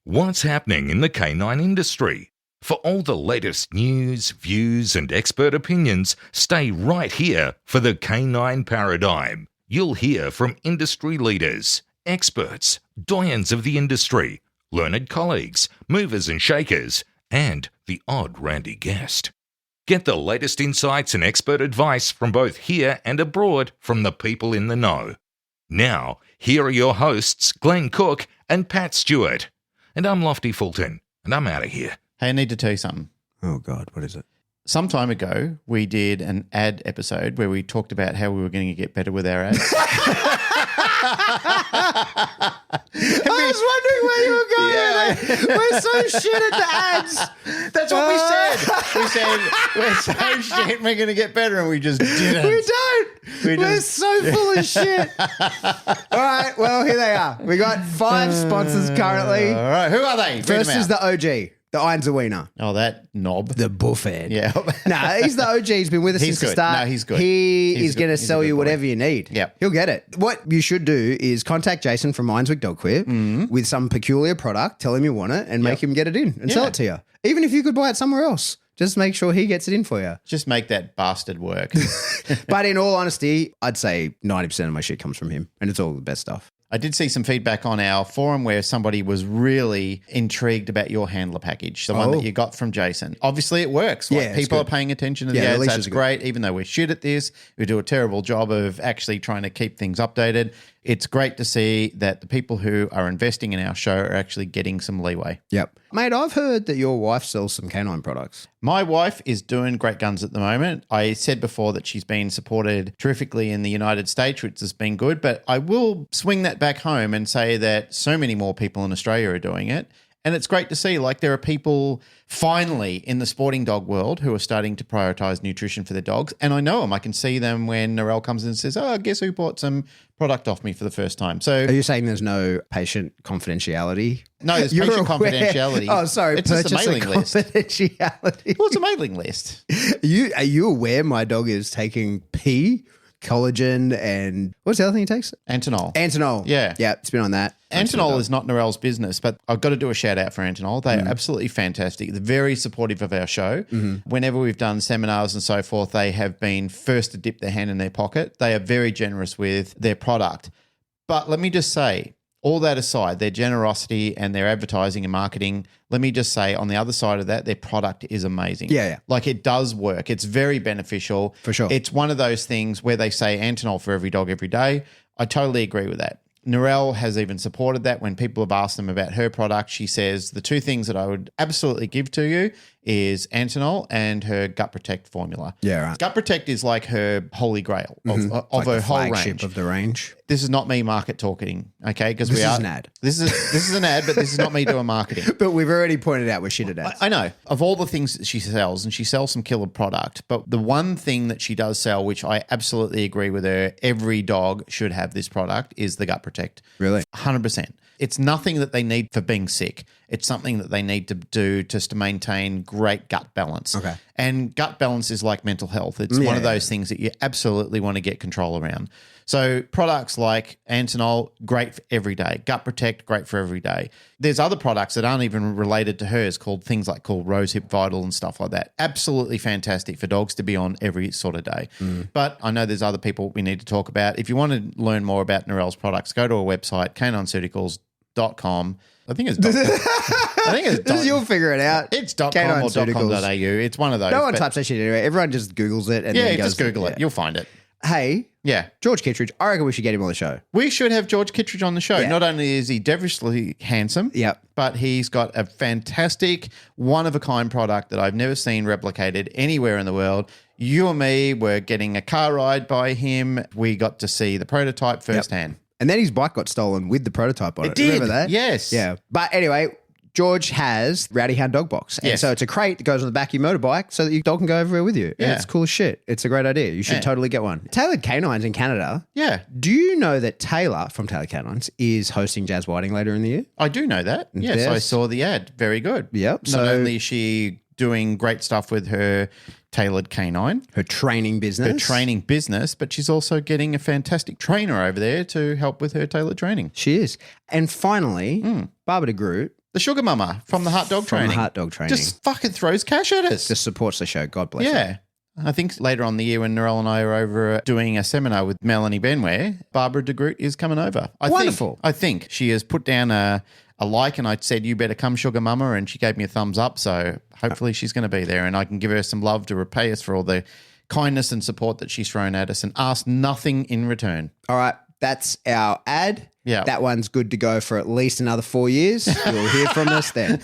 What's happening in the canine industry? For all the latest news, views, and expert opinions, stay right here for the Canine Paradigm. You'll hear from industry leaders, experts, doyens of the industry, learned colleagues, movers and shakers, and the odd randy guest. Get the latest insights and expert advice from both here and abroad from the people in the know. Now, here are your hosts, Glenn Cook and Pat Stewart. And I'm Lofty Fulton, and I'm out of here. Hey, I need to tell you something. Oh, God, what is it? Some time ago, we did an ad episode where we talked about how we were going to get better with our ads. I was wondering where you were going. Yeah. We're so shit at the ads. That's what we said. We said, we're so shit, we're going to get better, and we just didn't. We don't. We're so full of shit. All right, well, here they are. We got 5 sponsors currently. All right, who are they? Read First them is out. the OG, the Einzelwiener. Oh, that knob. The buffhead. Yeah. No, he's the OG. He's been with us He's since the good. start. No, he's good. He He's is good. going to He's a sell good you boy. whatever you need. Yep. He'll get it. What you should do is contact Jason from Einswick Dog Queer with some peculiar product, tell him you want it, and make him get it in and sell Yeah. it to you. Even if you could buy it somewhere else, just make sure he gets it in for you. Just make that bastard work. But in all honesty, I'd say 90% of my shit comes from him, and it's all the best stuff. I did see some feedback on our forum where somebody was really intrigued about your handler package, the one that you got from Jason. Obviously, it works. Like, Yeah, it's people are good. paying attention to the Yeah, the ads. leashes That's are good. great. Even though we're shit at this, we do a terrible job of actually trying to keep things updated. It's great to see that the people who are investing in our show are actually getting some leeway. Yep. Mate, I've heard that your wife sells some canine products. My wife is doing great guns at the moment. I said before that she's been supported terrifically in the United States, which has been good, but I will swing that back home and say that so many more people in Australia are doing it. And it's great to see, like, there are people finally in the sporting dog world who are starting to prioritize nutrition for their dogs. And I know them. I can see them when Narelle comes in and says, oh, guess who bought some product off me for the first time. So Are you saying there's no patient confidentiality? no, there's You're patient aware- confidentiality. Oh, sorry. It's just a purchaser mailing list. confidentiality. Well, it's a mailing list. Are you aware my dog is taking pee, collagen, and what's the other thing he takes? Antonol. Antonol. Yeah. Yeah, it's been on that. Antonol is not Narelle's business, but I've got to do a shout out for Antonol. They are absolutely fantastic. They're very supportive of our show. Whenever we've done seminars and so forth, they have been first to dip their hand in their pocket. They are very generous with their product. But let me just say, all that aside, their generosity and their advertising and marketing, let me just say on the other side of that, their product is amazing. Yeah. Like, it does work. It's very beneficial. For sure. It's one of those things where they say Antonol for every dog every day. I totally agree with that. Narelle has even supported that. When people have asked them about her product, she says the 2 things that I would absolutely give to you is Antonol and her Gut Protect formula. Yeah, right. Gut Protect is like her holy grail of Like her the whole flagship range. of the range. This is not me market talking, okay? Because This is an ad. This is an ad, but this is not me doing marketing. But we've already pointed out we're shit at ads. I know. Of all the things that she sells, and she sells some killer product, but the one thing that she does sell, which I absolutely agree with her, every dog should have this product, is the Gut Protect. Really? 100%. It's nothing that they need for being sick. It's something that they need to do just to maintain great gut balance. Okay. And gut balance is like mental health. It's one of those things that you absolutely want to get control around. So products like Antonol, great for every day. Gut Protect, great for every day. There's other products that aren't even related to hers called Rosehip Vital and stuff like that. Absolutely fantastic for dogs to be on every sort of day. But I know there's other people we need to talk about. If you want to learn more about Narelle's products, go to our website, canineseuticals.com. I think it's You'll figure it out. it's .com or Canineseuticals. .com.au. It's one of those. No one but- types that shit anyway. Everyone just Googles it and Yeah, then goes, just Google it. yeah. You'll find it. Hey, Yeah. George Kittredge, I reckon we should get him on the show. We should have George Kittredge on the show. Yeah. Not only is he devilishly handsome, Yep. but he's got a fantastic, one-of-a-kind product that I've never seen replicated anywhere in the world. You and me were getting a car ride by him. We got to see the prototype firsthand. And then his bike got stolen with the prototype on it. did, Remember that? yes. Yeah. But anyway, George has Rowdy Hound Dog Box. And Yes. so it's a crate that goes on the back of your motorbike so that your dog can go everywhere with you. And Yeah. it's cool as shit. It's a great idea. You should Yeah. totally get one. Tailored Canines in Canada. Yeah, Do you know that Taylor from Tailored Canines is hosting Jazz Whiting later in the year? I do know that. Yes, Yes. I saw the ad. Very good. Yep. Not So only is she doing great stuff with her tailored canine, her training business. her training business, but she's also getting a fantastic trainer over there to help with her tailored training. She is. And finally, Barbara de Groot The sugar mama from the Heart Dog From the Training. Heart Dog Training. Just fucking throws cash at us. Just supports the show. God bless her. Yeah. I think later on in the year when Narelle and I are over doing a seminar with Melanie Benware, Barbara de Groot is coming over. Wonderful. I think she has put down a like, and I said, you better come, sugar mama, and she gave me a thumbs up. So hopefully she's going to be there and I can give her some love to repay us for all the kindness and support that she's thrown at us and ask nothing in return. All right. That's our ad. Yeah. That one's good to go for at least another 4 years. You'll hear from us then.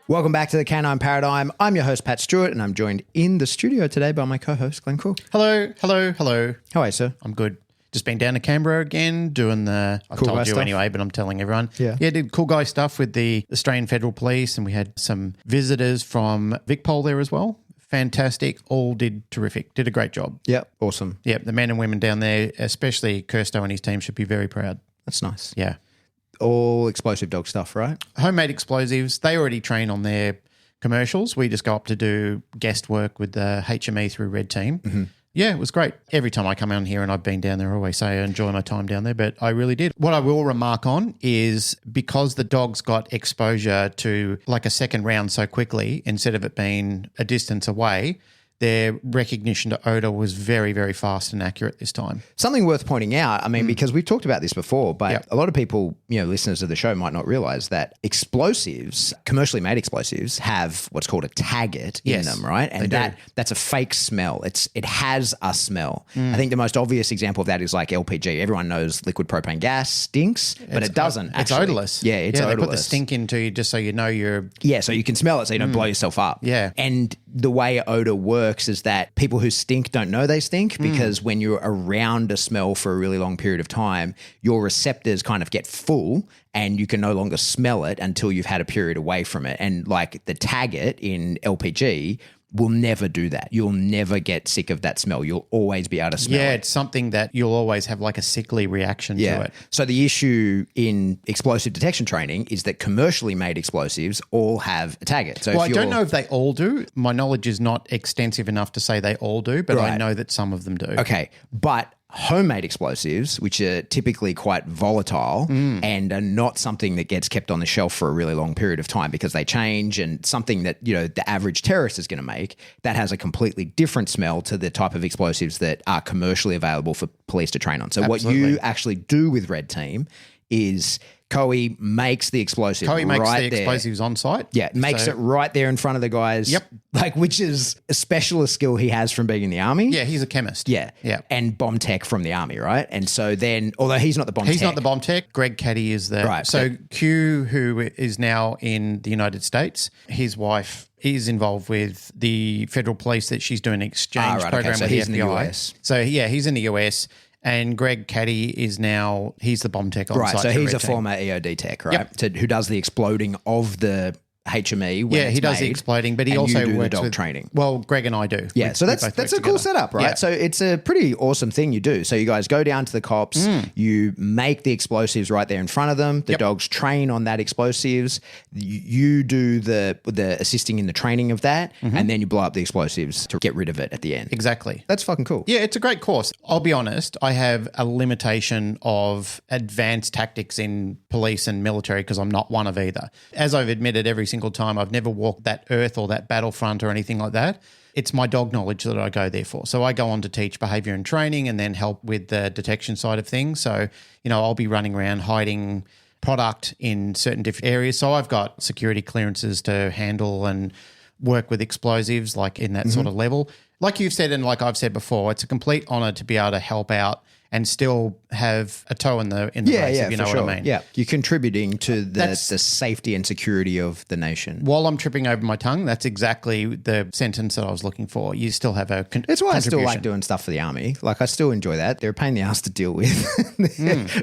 Welcome back to the Canine Paradigm. I'm your host, Pat Stewart, and I'm joined in the studio today by my co-host, Glenn Cook. Hello. How are you, sir? I'm good. Just been down to Canberra again, doing the, I've Cool guy told you stuff. anyway, but I'm telling everyone. Yeah. Did cool guy stuff with the Australian Federal Police, and we had some visitors from VicPol there as well. Fantastic. All did terrific. Did a great job. Yep. Awesome. Yep. The men and women down there, especially Kirsto and his team, should be very proud. That's nice. Yeah. All explosive dog stuff, right? Homemade explosives. They already train on their commercials. We just go up to do guest work with the HME through Red Team. Mm-hmm. Yeah, it was great. Every time I come on here and I've been down there, I always say I enjoy my time down there, but I really did. What I will remark on is because the dogs got exposure to like a second round so quickly, instead of it being a distance away, their recognition to odor was very, very fast and accurate this time. Something worth pointing out, I mean, because we've talked about this before, but Yep. a lot of people, listeners of the show might not realize that explosives, commercially made explosives, have what's called a tagget Yes, in them, right? And they do. that's a fake smell. It has a smell. I think the most obvious example of that is like LPG. Everyone knows liquid propane gas stinks, but it doesn't It's actually. odorless. Yeah, it's They odorless. put the stink into you just so you know you're... Yeah, so you can smell it so you don't blow yourself up. Yeah. And the way odor works is that people who stink don't know they stink because when you're around a smell for a really long period of time, your receptors kind of get full and you can no longer smell it until you've had a period away from it. And like the tagget in LPG will never do that. You'll never get sick of that smell. You'll always be able to smell Yeah, it. it's something that you'll always have like a sickly reaction to it. So the issue in explosive detection training is that commercially made explosives all have a tagget. So Well, if I don't know if they all do. My knowledge is not extensive enough to say they all do, but I Right. know that some of them do. Okay, but homemade explosives, which are typically quite volatile and are not something that gets kept on the shelf for a really long period of time because they change, and something that the average terrorist is going to make, that has a completely different smell to the type of explosives that are commercially available for police to train on. So what you actually do with Red Team is Coe makes the explosive Coe makes right the there. explosives on site. Yeah, makes it right there in front of the guys. Yep. Like, which is a specialist skill he has from being in the army. Yeah, he's a chemist. Yeah. Yeah. And bomb tech from the army, right? And so then, although he's not the bomb tech. He's not the bomb tech. Greg Caddy is the... Right, So but- Q, who is now in the United States, his wife is involved with the federal police that she's doing an exchange right, okay. program So with he's the in the FBI. US. So yeah, he's in the US. And Greg Caddy is now, he's the bomb tech on Right, site. so for he's Red a Team. former EOD tech, right? Yep. So who does the exploding of the HME when Yeah, it's he does the made, exploding, but he and also you do works the dog with training. Well, Greg and I do. Yeah, We- so we that's both a work cool together. setup, right? Yeah. So it's a pretty awesome thing you do. So you guys go down to the cops, you make the explosives right there in front of them. The dogs train on that explosives. You do the assisting in the training of that, and then you blow up the explosives to get rid of it at the end. Exactly. That's fucking cool. Yeah, it's a great course. I'll be honest, I have a limitation of advanced tactics in police and military because I'm not one of either. As I've admitted every single time, I've never walked that earth or that battlefront or anything like that. It's my dog knowledge that I go there for. So I go on to teach behavior and training and then help with the detection side of things. So, I'll be running around hiding product in certain different areas. So I've got security clearances to handle and work with explosives like in that sort of level. Like you've said and like I've said before, it's a complete honor to be able to help out and still have a toe in the race, if you know for what I mean. Yeah, you're contributing to the That's- safety and security of the nation. While I'm tripping over my tongue, that's exactly the sentence that I was looking for. You still have a It's why I still like contribution. doing stuff for the army. Like, I still enjoy that. They're a pain in the ass to deal with.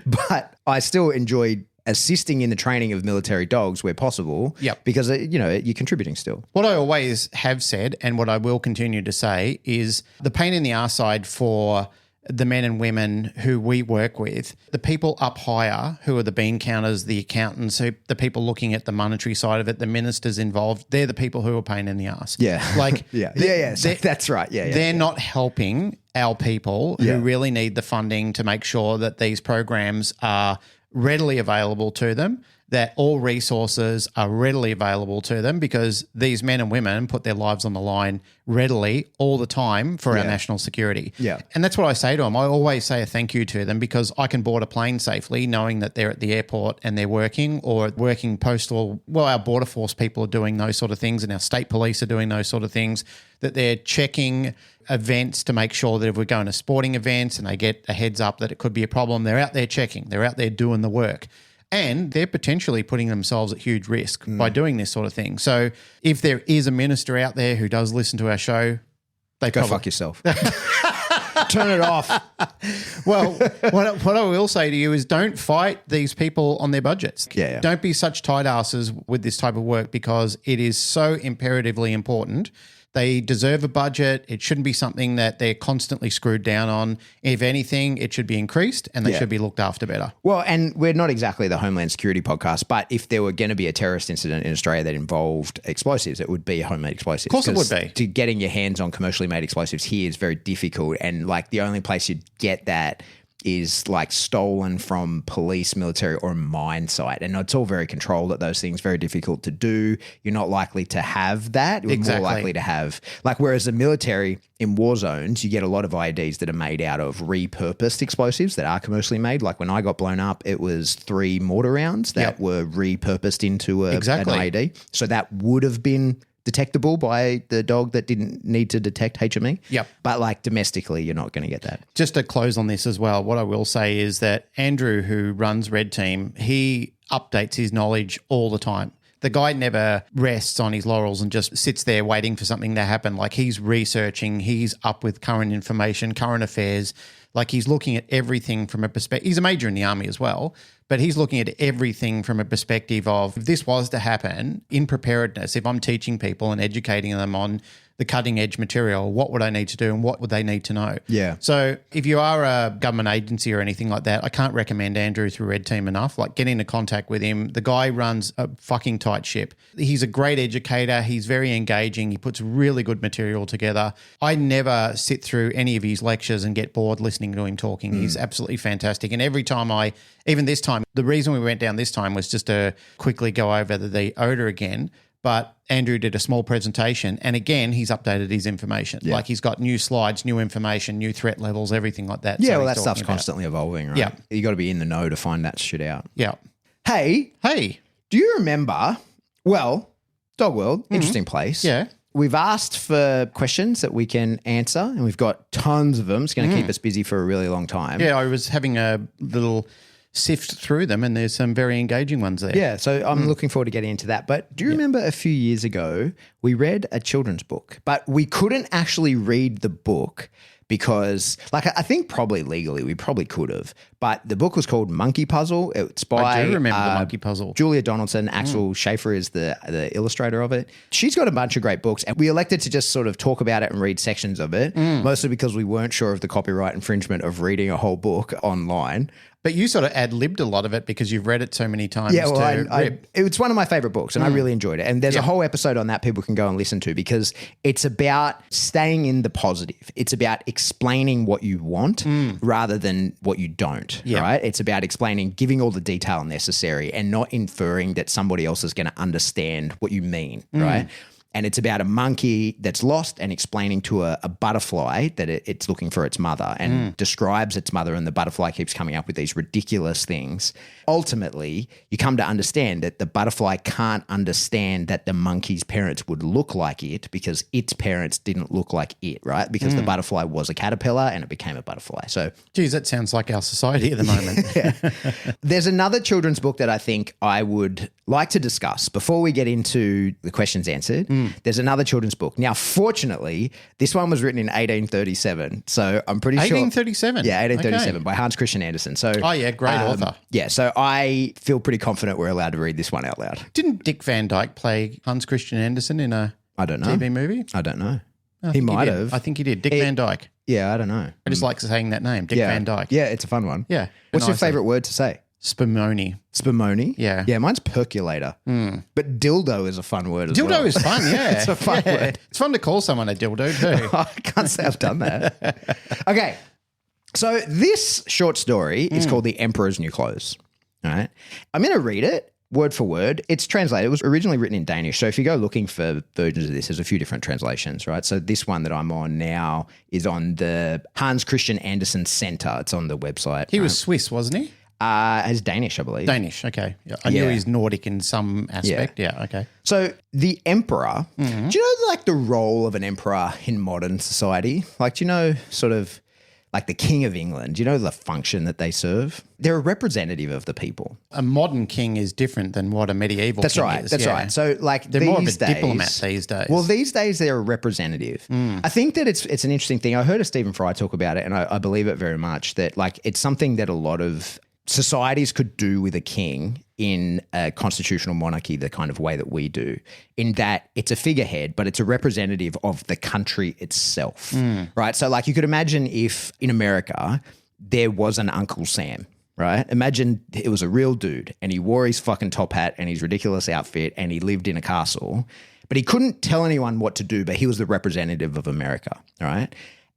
But I still enjoy assisting in the training of military dogs where possible. Yep. Because, you're contributing still. What I always have said and what I will continue to say is the pain in the arse side for the men and women who we work with, the people up higher who are the bean counters, the accountants, the people looking at the monetary side of it, the ministers involved, they're the people who are pain in the ass. Yeah. Like, So that's right. Yeah. They're not helping our people who really need the funding to make sure that these programs are readily available to them, that all resources are readily available to them, because these men and women put their lives on the line readily all the time for our national security. Yeah. And that's what I say to them. I always say a thank you to them, because I can board a plane safely knowing that they're at the airport and they're working, or working postal. Well, our border force people are doing those sort of things, and our state police are doing those sort of things, that they're checking events to make sure that if we're going to sporting events and they get a heads up that it could be a problem, they're out there checking, they're out there doing the work. And they're potentially putting themselves at huge risk by doing this sort of thing. So if there is a minister out there who does listen to our show, they Go fuck yourself. Turn it off. Well, what I will say to you is, don't fight these people on their budgets. Yeah. Don't be such tight asses with this type of work, because it is so imperatively important. They deserve a budget. It shouldn't be something that they're constantly screwed down on. If anything, it should be increased, and they should be looked after better. Well, and we're not exactly the Homeland Security podcast, but if there were going to be a terrorist incident in Australia that involved explosives, it would be homemade explosives. Of course it would be. To getting your hands on commercially made explosives here is very difficult, and like the only place you'd get that is like stolen from police, military, or a mine site. And it's all very controlled at those things, very difficult to do. You're not likely to have that. You're more likely to have, like, whereas the military in war zones, you get a lot of IEDs that are made out of repurposed explosives that are commercially made. Like when I got blown up, it was 3 mortar rounds that were repurposed into an IED. So that would have been detectable by the dog that didn't need to detect HME. Yep. But like domestically, you're not going to get that. Just to close on this as well, what I will say is that Andrew, who runs Red Team, he updates his knowledge all the time. The guy never rests on his laurels and just sits there waiting for something to happen. Like, he's researching, he's up with current information, current affairs. Like, he's looking at everything from a perspective. He's a major in the army as well, but he's looking at everything from a perspective of, if this was to happen, in preparedness, if I'm teaching people and educating them on the cutting edge material, what would I need to do and what would they need to know? Yeah. So if you are a government agency or anything like that, I can't recommend Andrew through Red Team enough. Like, get into contact with him. The guy runs a fucking tight ship. He's a great educator. He's very engaging. He puts really good material together. I never sit through any of his lectures and get bored listening to him talking. He's absolutely fantastic. And every time even this time, the reason we went down this time was just to quickly go over the odor again. But Andrew did a small presentation, and again, he's updated his information. Yeah. Like, he's got new slides, new information, new threat levels, everything like that. Yeah, so that stuff's constantly evolving, right? Yeah. You got to be in the know to find that shit out. Yeah. Hey, do you remember, well, Dog World, interesting place. Yeah. We've asked for questions that we can answer, and we've got tons of them. It's going to keep us busy for a really long time. Yeah, I was having a little sift through them, and there's some very engaging ones there. Yeah, so I'm looking forward to getting into that. But do you remember a few years ago, we read a children's book, but we couldn't actually read the book because, like, I think probably legally we probably could have, but the book was called Monkey Puzzle. It's by I do remember the Monkey Puzzle. Julia Donaldson. Axel Schaefer is the illustrator of it. She's got a bunch of great books, and we elected to just sort of talk about it and read sections of it, mostly because we weren't sure of the copyright infringement of reading a whole book online. But you sort of ad-libbed a lot of it because you've read it so many times. Yeah, well, it's one of my favorite books, and I really enjoyed it. And there's a whole episode on that people can go and listen to, because it's about staying in the positive. It's about explaining what you want rather than what you don't, right? It's about explaining, giving all the detail necessary, and not inferring that somebody else is going to understand what you mean, right? And it's about a monkey that's lost and explaining to a butterfly that it's looking for its mother, and describes its mother, and the butterfly keeps coming up with these ridiculous things. Ultimately, you come to understand that the butterfly can't understand that the monkey's parents would look like it, because its parents didn't look like it, right? Because the butterfly was a caterpillar and it became a butterfly. So, geez, that sounds like our society at the moment. There's another children's book that I think I would like to discuss before we get into the questions answered. There's another children's book. Now, fortunately, this one was written in 1837. So I'm pretty sure. 1837? Yeah, 1837 by Hans Christian Andersen. So, oh, yeah, great author. Yeah, so I feel pretty confident we're allowed to read this one out loud. Didn't Dick Van Dyke play Hans Christian Andersen in a I don't know. TV movie? I don't know. I He think might did. have. I think he did. Dick Van Dyke. Yeah, I don't know. I just like saying that name, Dick Yeah. Van Dyke. Yeah, it's a fun one. Yeah. What's your Nicely. favorite word to say? Spumoni. Spumoni? Yeah. Yeah, mine's percolator. But dildo is a fun word as Dildo well. is fun, yeah. It's a fun word. It's fun to call someone a dildo too. I can't say I've done that. Okay. So this short story is called The Emperor's New Clothes. All right. I'm going to read it word for word. It's translated. It was originally written in Danish. So if you go looking for versions of this, there's a few different translations, right? So this one that I'm on now is on the Hans Christian Andersen Center. It's on the website. He was Swiss, wasn't he? As Danish, I believe. Danish, okay. Yeah. I knew Yeah. he's Nordic in some aspect. Yeah, okay. So the emperor, do you know like the role of an emperor in modern society? Like, do you know sort of like the King of England? Do you know the function that they serve? They're a representative of the people. A modern king is different than what a medieval That's king right. is. That's yeah. right. So like They're these more of a days, diplomat these days. Well, these days they're a representative. I think that it's an interesting thing. I heard a Stephen Fry talk about it, and I believe it very much that like it's something that a lot of societies could do with a king in a constitutional monarchy the kind of way that we do, in that it's a figurehead, but it's a representative of the country itself, right? So like you could imagine if in America there was an Uncle Sam, right? Imagine it was a real dude and he wore his fucking top hat and his ridiculous outfit and he lived in a castle, but he couldn't tell anyone what to do, but he was the representative of America, right?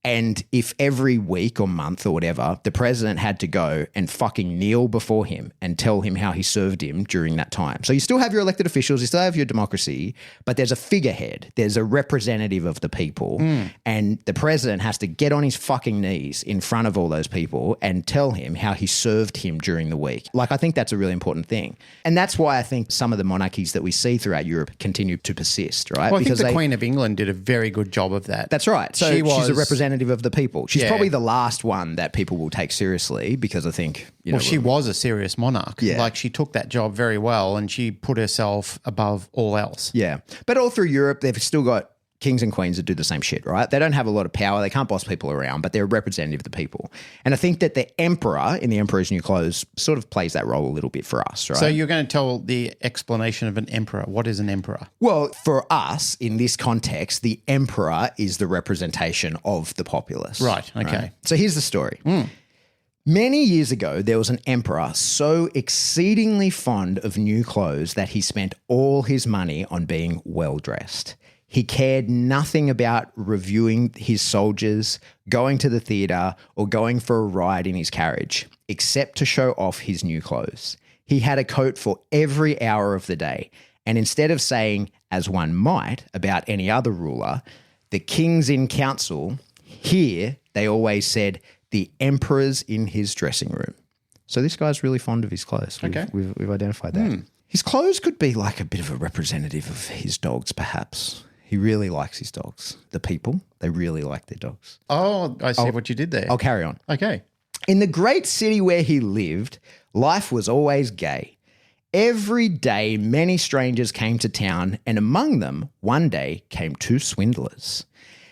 And if every week or month or whatever, the president had to go and fucking kneel before him and tell him how he served him during that time. So you still have your elected officials, you still have your democracy, but there's a figurehead, there's a representative of the people. And the president has to get on his fucking knees in front of all those people and tell him how he served him during the week. Like, I think that's a really important thing. And that's why I think some of the monarchies that we see throughout Europe continue to persist, right? Well, I think the Queen of England did a very good job of that. That's right. So she's a representative of the people. She's probably the last one that people will take seriously because I think, she was a serious monarch. Yeah. Like she took that job very well and she put herself above all else. Yeah. But all through Europe, they've still got kings and queens that do the same shit, right? They don't have a lot of power. They can't boss people around, but they're a representative of the people. And I think that the emperor in The Emperor's New Clothes sort of plays that role a little bit for us, right? So you're going to tell the explanation of an emperor. What is an emperor? Well, for us, in this context, the emperor is the representation of the populace. Right, okay. So here's the story. Many years ago, there was an emperor so exceedingly fond of new clothes that he spent all his money on being well-dressed. He cared nothing about reviewing his soldiers, going to the theatre, or going for a ride in his carriage, except to show off his new clothes. He had a coat for every hour of the day, and instead of saying, as one might, about any other ruler, the kings in council, here they always said, the emperor's in his dressing room. So this guy's really fond of his clothes. We've identified that. His clothes could be like a bit of a representative of his dogs, perhaps. He really likes his dogs. The people, they really like their dogs. Oh, I see what you did there. I'll carry on. Okay. In the great city where he lived, life was always gay. Every day, many strangers came to town, and among them, one day, came two swindlers.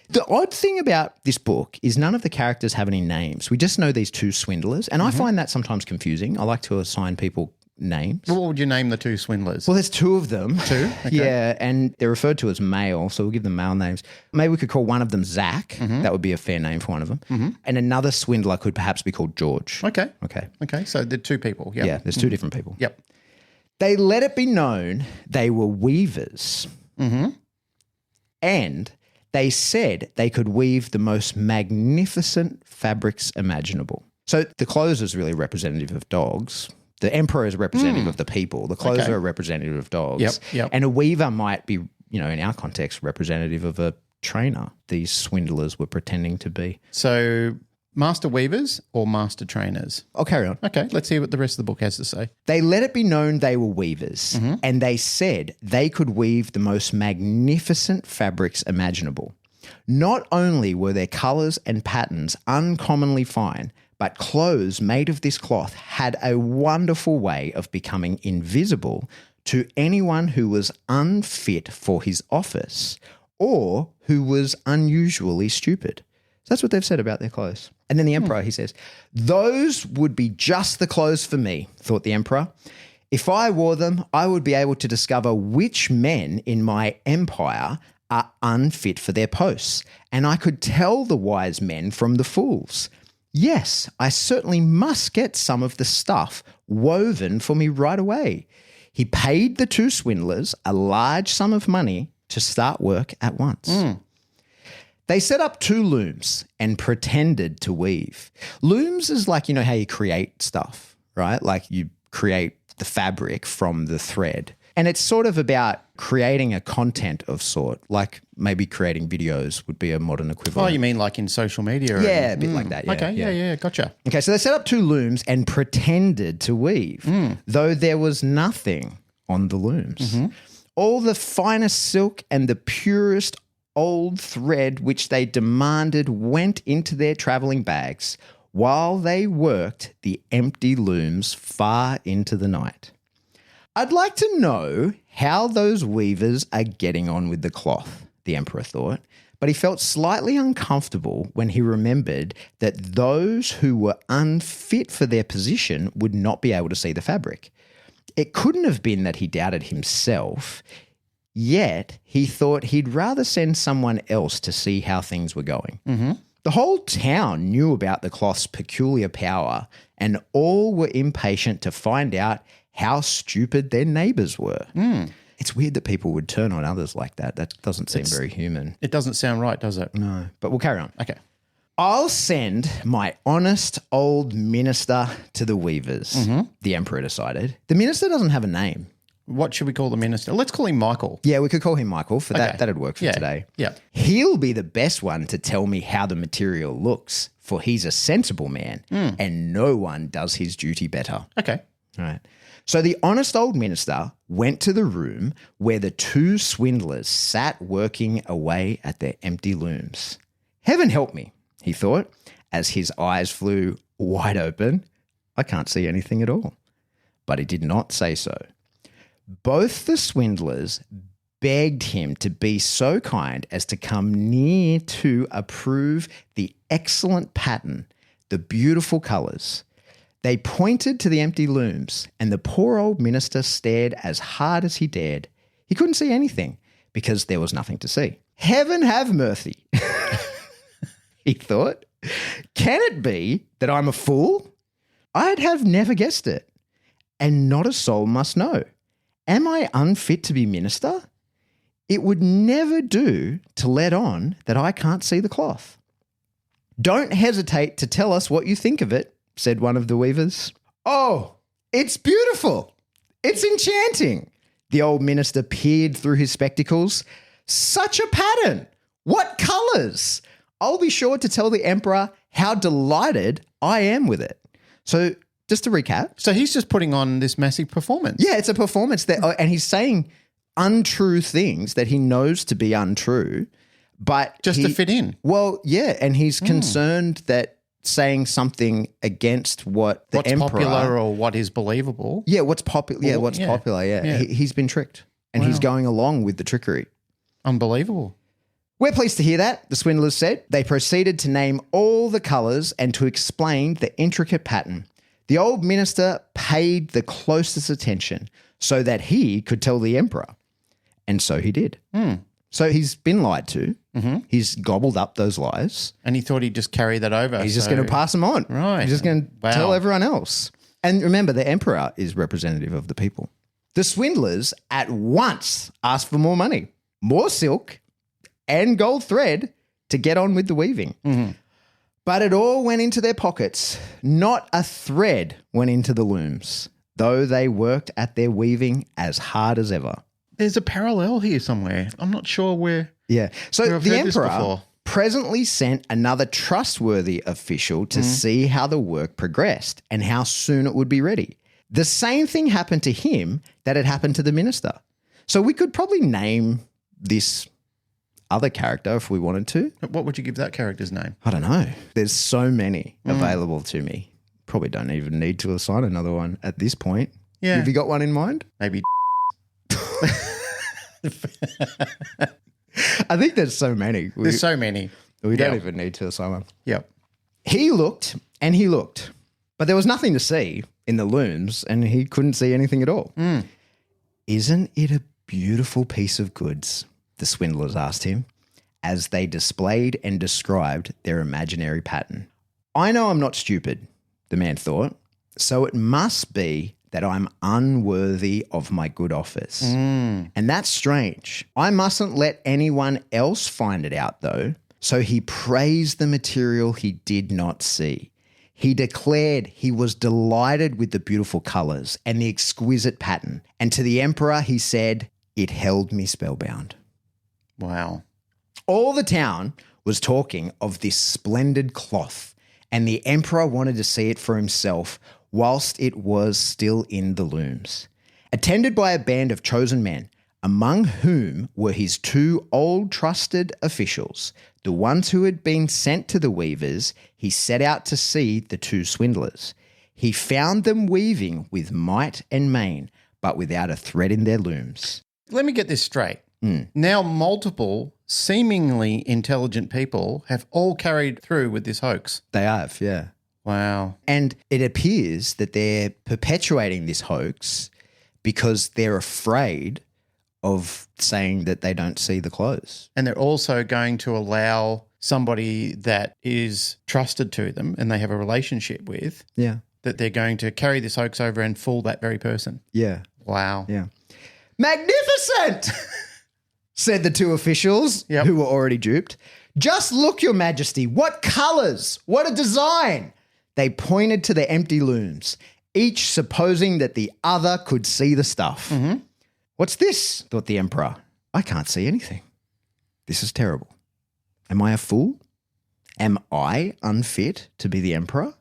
The odd thing about this book is none of the characters have any names. We just know these two swindlers, and I find that sometimes confusing. I like to assign people names. What would you name the two swindlers? Well, there's two of them. Two? Okay. Yeah, and they're referred to as male, so we'll give them male names. Maybe we could call one of them Zach. That would be a fair name for one of them. And another swindler could perhaps be called George. Okay. Okay. Okay, so they're two people. Yep. Yeah, there's two different people. Yep. They let it be known they were weavers. And they said they could weave the most magnificent fabrics imaginable. So the clothes is really representative of dogs. The emperor is representative of the people. The clothes are representative of dogs. Yep. And a weaver might be, in our context, representative of a trainer. These swindlers were pretending to be. So master weavers or master trainers? I'll carry on. Okay, let's see what the rest of the book has to say. They let it be known they were weavers, and they said they could weave the most magnificent fabrics imaginable. Not only were their colours and patterns uncommonly fine, but clothes made of this cloth had a wonderful way of becoming invisible to anyone who was unfit for his office or who was unusually stupid. So that's what they've said about their clothes. And then the emperor, he says, those would be just the clothes for me, thought the emperor. If I wore them, I would be able to discover which men in my empire are unfit for their posts, and I could tell the wise men from the fools. Yes, I certainly must get some of the stuff woven for me right away. He paid the 2 swindlers a large sum of money to start work at once. They set up 2 looms and pretended to weave. Looms is like, you know, how you create stuff, right? Like you create the fabric from the thread. And it's sort of about creating a content of sort, like maybe creating videos would be a modern equivalent. Oh, you mean like in social media? Yeah, a bit like that. Yeah, Okay, yeah, gotcha. Okay, so they set up 2 looms and pretended to weave, though there was nothing on the looms. All the finest silk and the purest old thread which they demanded went into their travelling bags while they worked the empty looms far into the night. I'd like to know how those weavers are getting on with the cloth, the emperor thought, but he felt slightly uncomfortable when he remembered that those who were unfit for their position would not be able to see the fabric. It couldn't have been that he doubted himself, yet he thought he'd rather send someone else to see how things were going. The whole town knew about the cloth's peculiar power, and all were impatient to find out how stupid their neighbours were. It's weird that people would turn on others like that. That doesn't seem very human. It doesn't sound right, does it? No, but we'll carry on. Okay. I'll send my honest old minister to the weavers, the emperor decided. The minister doesn't have a name. What should we call the minister? Let's call him Michael. Yeah, we could call him Michael for that. Okay. That'd work for today. Yeah. He'll be the best one to tell me how the material looks, for he's a sensible man and no one does his duty better. Okay. All right. So the honest old minister went to the room where the 2 swindlers sat working away at their empty looms. Heaven help me, he thought, as his eyes flew wide open. I can't see anything at all. But he did not say so. Both the swindlers begged him to be so kind as to come near to approve the excellent pattern, the beautiful colours. They pointed to the empty looms, and the poor old minister stared as hard as he dared. He couldn't see anything because there was nothing to see. Heaven have mercy, he thought. Can it be that I'm a fool? I'd have never guessed it, and not a soul must know. Am I unfit to be minister? It would never do to let on that I can't see the cloth. Don't hesitate to tell us what you think of it, said one of the weavers. Oh, it's beautiful. It's enchanting. The old minister peered through his spectacles. Such a pattern. What colours? I'll be sure to tell the emperor how delighted I am with it. So just to recap. So he's just putting on this massive performance. Yeah, it's a performance and he's saying untrue things that he knows to be untrue, but just to fit in. Well, yeah, and he's concerned that saying something against what's emperor, popular or what is believable. Yeah, what's popular. Yeah, what's popular. Yeah, he's been tricked, and he's going along with the trickery. Unbelievable. We're pleased to hear that, the swindlers said. They proceeded to name all the colours and to explain the intricate pattern. The old minister paid the closest attention so that he could tell the emperor, and so he did. So he's been lied to. He's gobbled up those lies. And he thought he'd just carry that over. He's just going to pass them on. Right. He's just going to tell everyone else. And remember, the emperor is representative of the people. The swindlers at once asked for more money, more silk and gold thread to get on with the weaving. But it all went into their pockets. Not a thread went into the looms, though they worked at their weaving as hard as ever. There's a parallel here somewhere. I'm not sure where. Yeah. So I've the heard this emperor before. presently sent another trustworthy official to see how the work progressed and how soon it would be ready. The same thing happened to him that had happened to the minister. So we could probably name this other character if we wanted to. What would you give that character's name? I don't know. There's so many available to me. Probably don't even need to assign another one at this point. Yeah. Have you got one in mind? Maybe. I think there's so many. There's so many. We don't even need to assign one. Yep. He looked and he looked, but there was nothing to see in the looms and he couldn't see anything at all. Isn't it a beautiful piece of goods? the swindlers asked him, as they displayed and described their imaginary pattern. I know I'm not stupid, the man thought, so it must be that I'm unworthy of my good office. And that's strange. I mustn't let anyone else find it out, though. So he praised the material he did not see. He declared he was delighted with the beautiful colours and the exquisite pattern. And to the emperor, he said, it held me spellbound. Wow. All the town was talking of this splendid cloth, and the emperor wanted to see it for himself whilst it was still in the looms. Attended by a band of chosen men, among whom were his 2 old trusted officials, the ones who had been sent to the weavers, he set out to see the 2 swindlers. He found them weaving with might and main, but without a thread in their looms. Let me get this straight. Now multiple seemingly intelligent people have all carried through with this hoax. They have, yeah. Wow. And it appears that they're perpetuating this hoax because they're afraid of saying that they don't see the clothes. And they're also going to allow somebody that is trusted to them and they have a relationship with, Yeah. that they're going to carry this hoax over and fool that very person. Yeah. Wow. Yeah. Magnificent, said the 2 officials who were already duped. Just look, Your Majesty. What colours? What a design. They pointed to the empty looms, each supposing that the other could see the stuff. What's this? Thought the emperor. I can't see anything. This is terrible. Am I a fool? Am I unfit to be the emperor?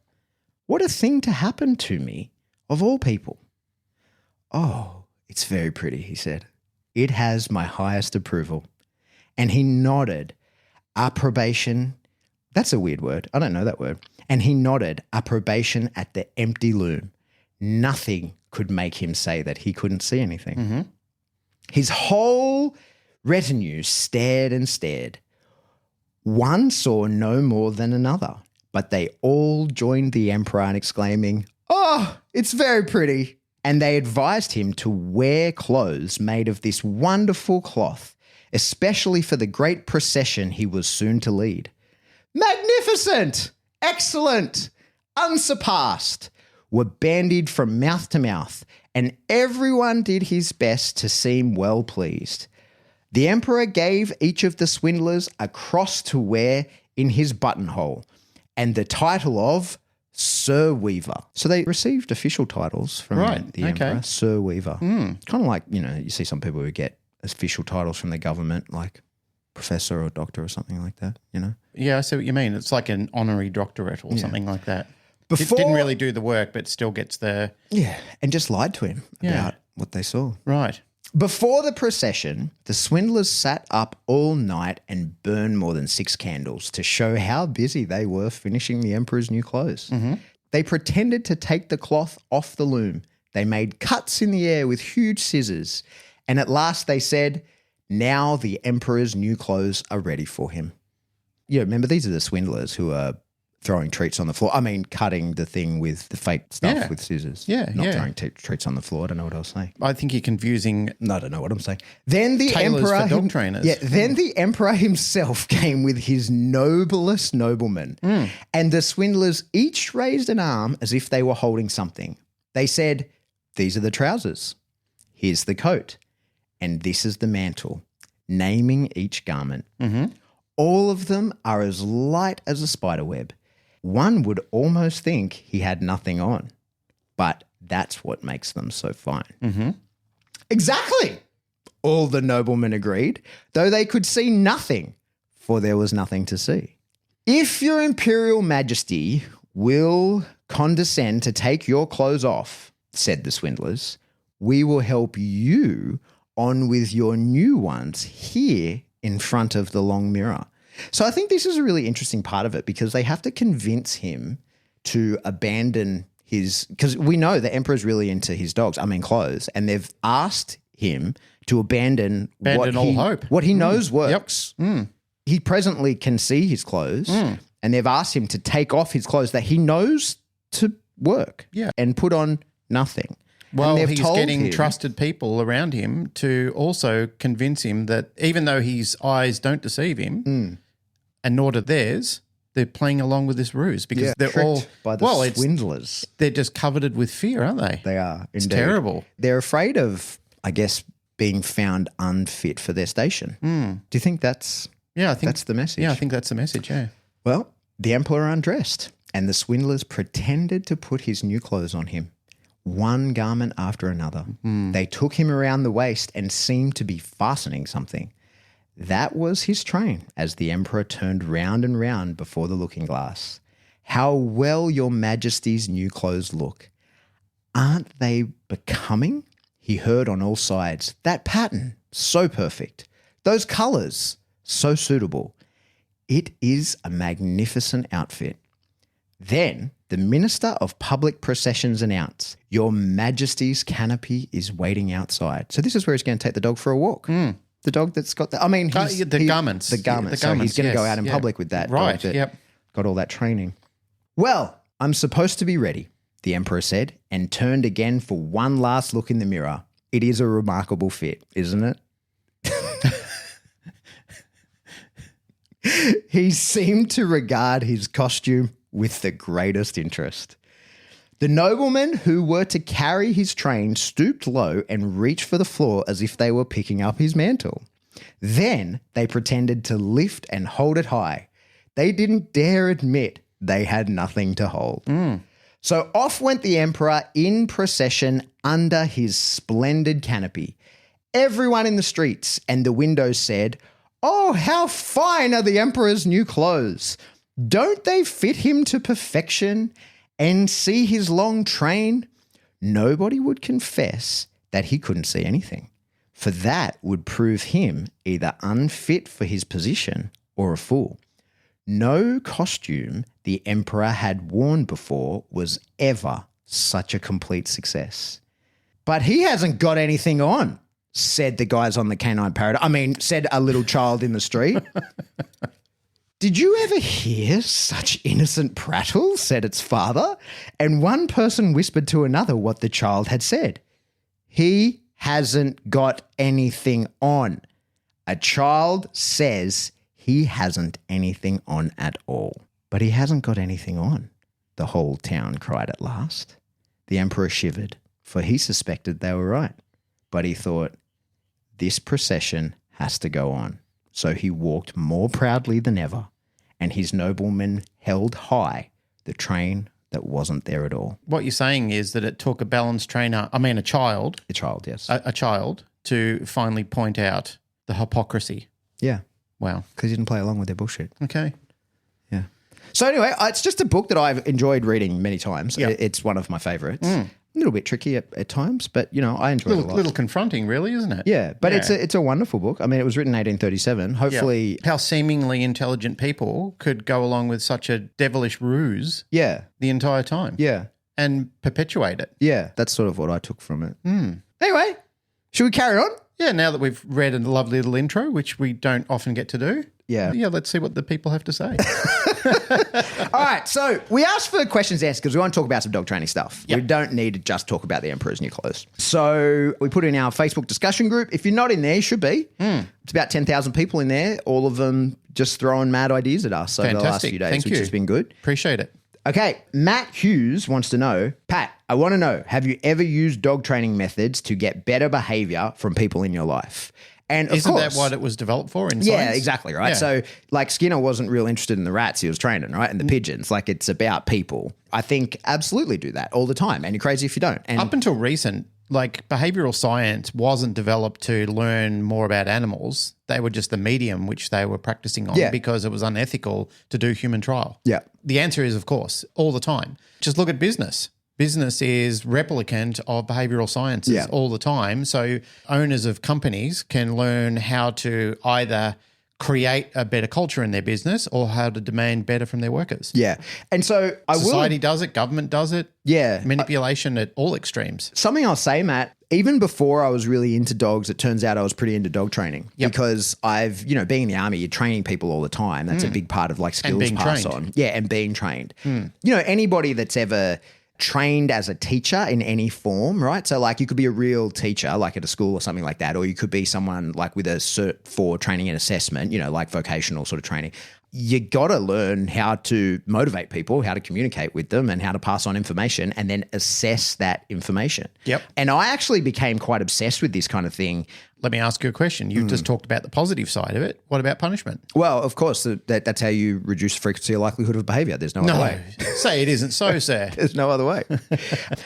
What a thing to happen to me, of all people. Oh, it's very pretty, he said. It has my highest approval. And he nodded approbation. That's a weird word. I don't know that word. And he nodded approbation at the empty loom. Nothing could make him say that he couldn't see anything. His whole retinue stared and stared. One saw no more than another, but they all joined the emperor in exclaiming, "Oh, it's very pretty." And they advised him to wear clothes made of this wonderful cloth, especially for the great procession he was soon to lead. Magnificent, excellent, unsurpassed were bandied from mouth to mouth, and everyone did his best to seem well pleased. The emperor gave each of the swindlers a cross to wear in his buttonhole and the title of Sir Weaver. So they received official titles from the emperor, Sir Weaver. Kind of like, you see some people who get official titles from the government, like professor or doctor or something like that, Yeah, I see what you mean. It's like an honorary doctorate or something like that. Didn't really do the work, but still gets the... Yeah, and just lied to him about what they saw. Right. Before the procession, the swindlers sat up all night and burned more than 6 candles to show how busy they were finishing the emperor's new clothes. They pretended to take the cloth off the loom. They made cuts in the air with huge scissors. And at last they said, now the emperor's new clothes are ready for him. Yeah, remember, these are the swindlers who are throwing treats on the floor. I mean, cutting the thing with the fake stuff with scissors. Not throwing treats on the floor. I don't know what I was saying. I think you're confusing... No, I don't know what I'm saying. Then the tailors emperor... for dog trainers. Yeah, then the emperor himself came with his noblest noblemen. And the swindlers each raised an arm as if they were holding something. They said, these are the trousers. Here's the coat. And this is the mantle, naming each garment. All of them are as light as a spider web. One would almost think he had nothing on, but that's what makes them so fine. Exactly, all the noblemen agreed, though they could see nothing, for there was nothing to see. If your imperial majesty will condescend to take your clothes off, said the swindlers, we will help you on with your new ones here in front of the long mirror. So I think this is a really interesting part of it because they have to convince him to abandon his, because we know the emperor's really into his dogs, clothes, and they've asked him to abandon all hope. What he knows works. He presently can see his clothes, and they've asked him to take off his clothes that he knows to work and put on nothing. Well, they've he's told getting him- trusted people around him to also convince him that even though his eyes don't deceive him, and nor do theirs, they're playing along with this ruse because they're tricked all by the swindlers. They're just coveted with fear, aren't they? They are. It's indeed. terrible. They're afraid of, I guess, being found unfit for their station. Do you think that's that's the message? Yeah, I think that's the message. Yeah. Well, the emperor undressed, and the swindlers pretended to put his new clothes on him, one garment after another. They took him around the waist and seemed to be fastening something. That was his train as the emperor turned round and round before the looking glass. How well your majesty's new clothes look. Aren't they becoming? He heard on all sides. That pattern, so perfect. Those colours, so suitable. It is a magnificent outfit. Then the Minister of Public Processions announced, Your Majesty's canopy is waiting outside. So this is where he's going to take the dog for a walk. The dog that's got the, I mean, The garments. The garments. So he's going to go out in public with that Right, dog that yep. got all that training. Well, I'm supposed to be ready, the emperor said, and turned again for one last look in the mirror. It is a remarkable fit, isn't it? He seemed to regard his costume with the greatest interest. The noblemen who were to carry his train stooped low and reached for the floor as if they were picking up his mantle. Then they pretended to lift and hold it high. They didn't dare admit they had nothing to hold. So off went the emperor in procession under his splendid canopy. Everyone in the streets and the windows said, Oh, how fine are the emperor's new clothes. Don't they fit him to perfection? And see his long train? Nobody would confess that he couldn't see anything, for that would prove him either unfit for his position or a fool. No costume the emperor had worn before was ever such a complete success. But he hasn't got anything on, said the guys on the canine paradise. I mean, said a little child in the street. Did you ever hear such innocent prattle, said its father, and one person whispered to another what the child had said. He hasn't got anything on. A child says he hasn't anything on at all. But he hasn't got anything on, the whole town cried at last. The emperor shivered, for he suspected they were right. But he thought, this procession has to go on. So he walked more proudly than ever, and his noblemen held high the train that wasn't there at all. What you're saying is that it took a child. A child, yes. A child to finally point out the hypocrisy. Yeah, Wow. because he didn't play along with their bullshit. Okay. Yeah. So anyway, it's just a book that I've enjoyed reading many times. Yeah. It's one of my favourites. A little bit tricky at times, but, you know, I enjoy it a lot. Little confronting, really, isn't it? Yeah, but it's a wonderful book. I mean, it was written in 1837. Hopefully, How seemingly intelligent people could go along with such a devilish ruse yeah, the entire time. yeah, And perpetuate it. yeah. That's sort of what I took from it. Anyway, should we carry on? Yeah, now that we've read a lovely little intro, which we don't often get to do. Yeah. Yeah, let's see what the people have to say. All right, so we asked for questions answered because we want to talk about some dog training stuff. Yep. We don't need to just talk about the Emperor's new clothes. So we put in our Facebook discussion group. If you're not in there, you should be. It's about 10,000 people in there, all of them just throwing mad ideas at us over the last Fantastic. few days, Thank which you. has been good. Appreciate it. Okay, Matt Hughes wants to know, Pat, I want to know, have you ever used dog training methods to get better behavior from people in your life? And of Isn't course, that what it was developed for in yeah, science? exactly, right? Yeah. So, like, Skinner wasn't real interested in the rats he was training, right? And the pigeons. Like, it's about people. I think absolutely do that all the time. And you're crazy if you don't. And Up until recent, like behavioral science wasn't developed to learn more about animals. They were just the medium which they were practicing on because it was unethical to do human trial. yeah, The answer is, of course, all the time. Just look at business. Business is replicant of behavioral sciences all the time. So owners of companies can learn how to either create a better culture in their business or how to demand better from their workers. yeah. And so Society does it, government does it. Yeah. Manipulation at all extremes. Something I'll say, Matt, even before I was really into dogs, it turns out I was pretty into dog training because I've, being in the army, you're training people all the time. That's a big part of like skills being pass trained. on. Yeah, and being trained. Anybody that's ever trained as a teacher in any form, right? So like you could be a real teacher, like at a school or something like that, or you could be someone like with a cert for training and assessment, like vocational sort of training. You got to learn how to motivate people, how to communicate with them, and how to pass on information and then assess that information. Yep. And I actually became quite obsessed with this kind of thing. Let me ask you a question. You've just talked about the positive side of it. What about punishment? Well, of course, that's how you reduce the frequency or likelihood of behavior. There's no other way. Say it isn't so, sir. There's no other way.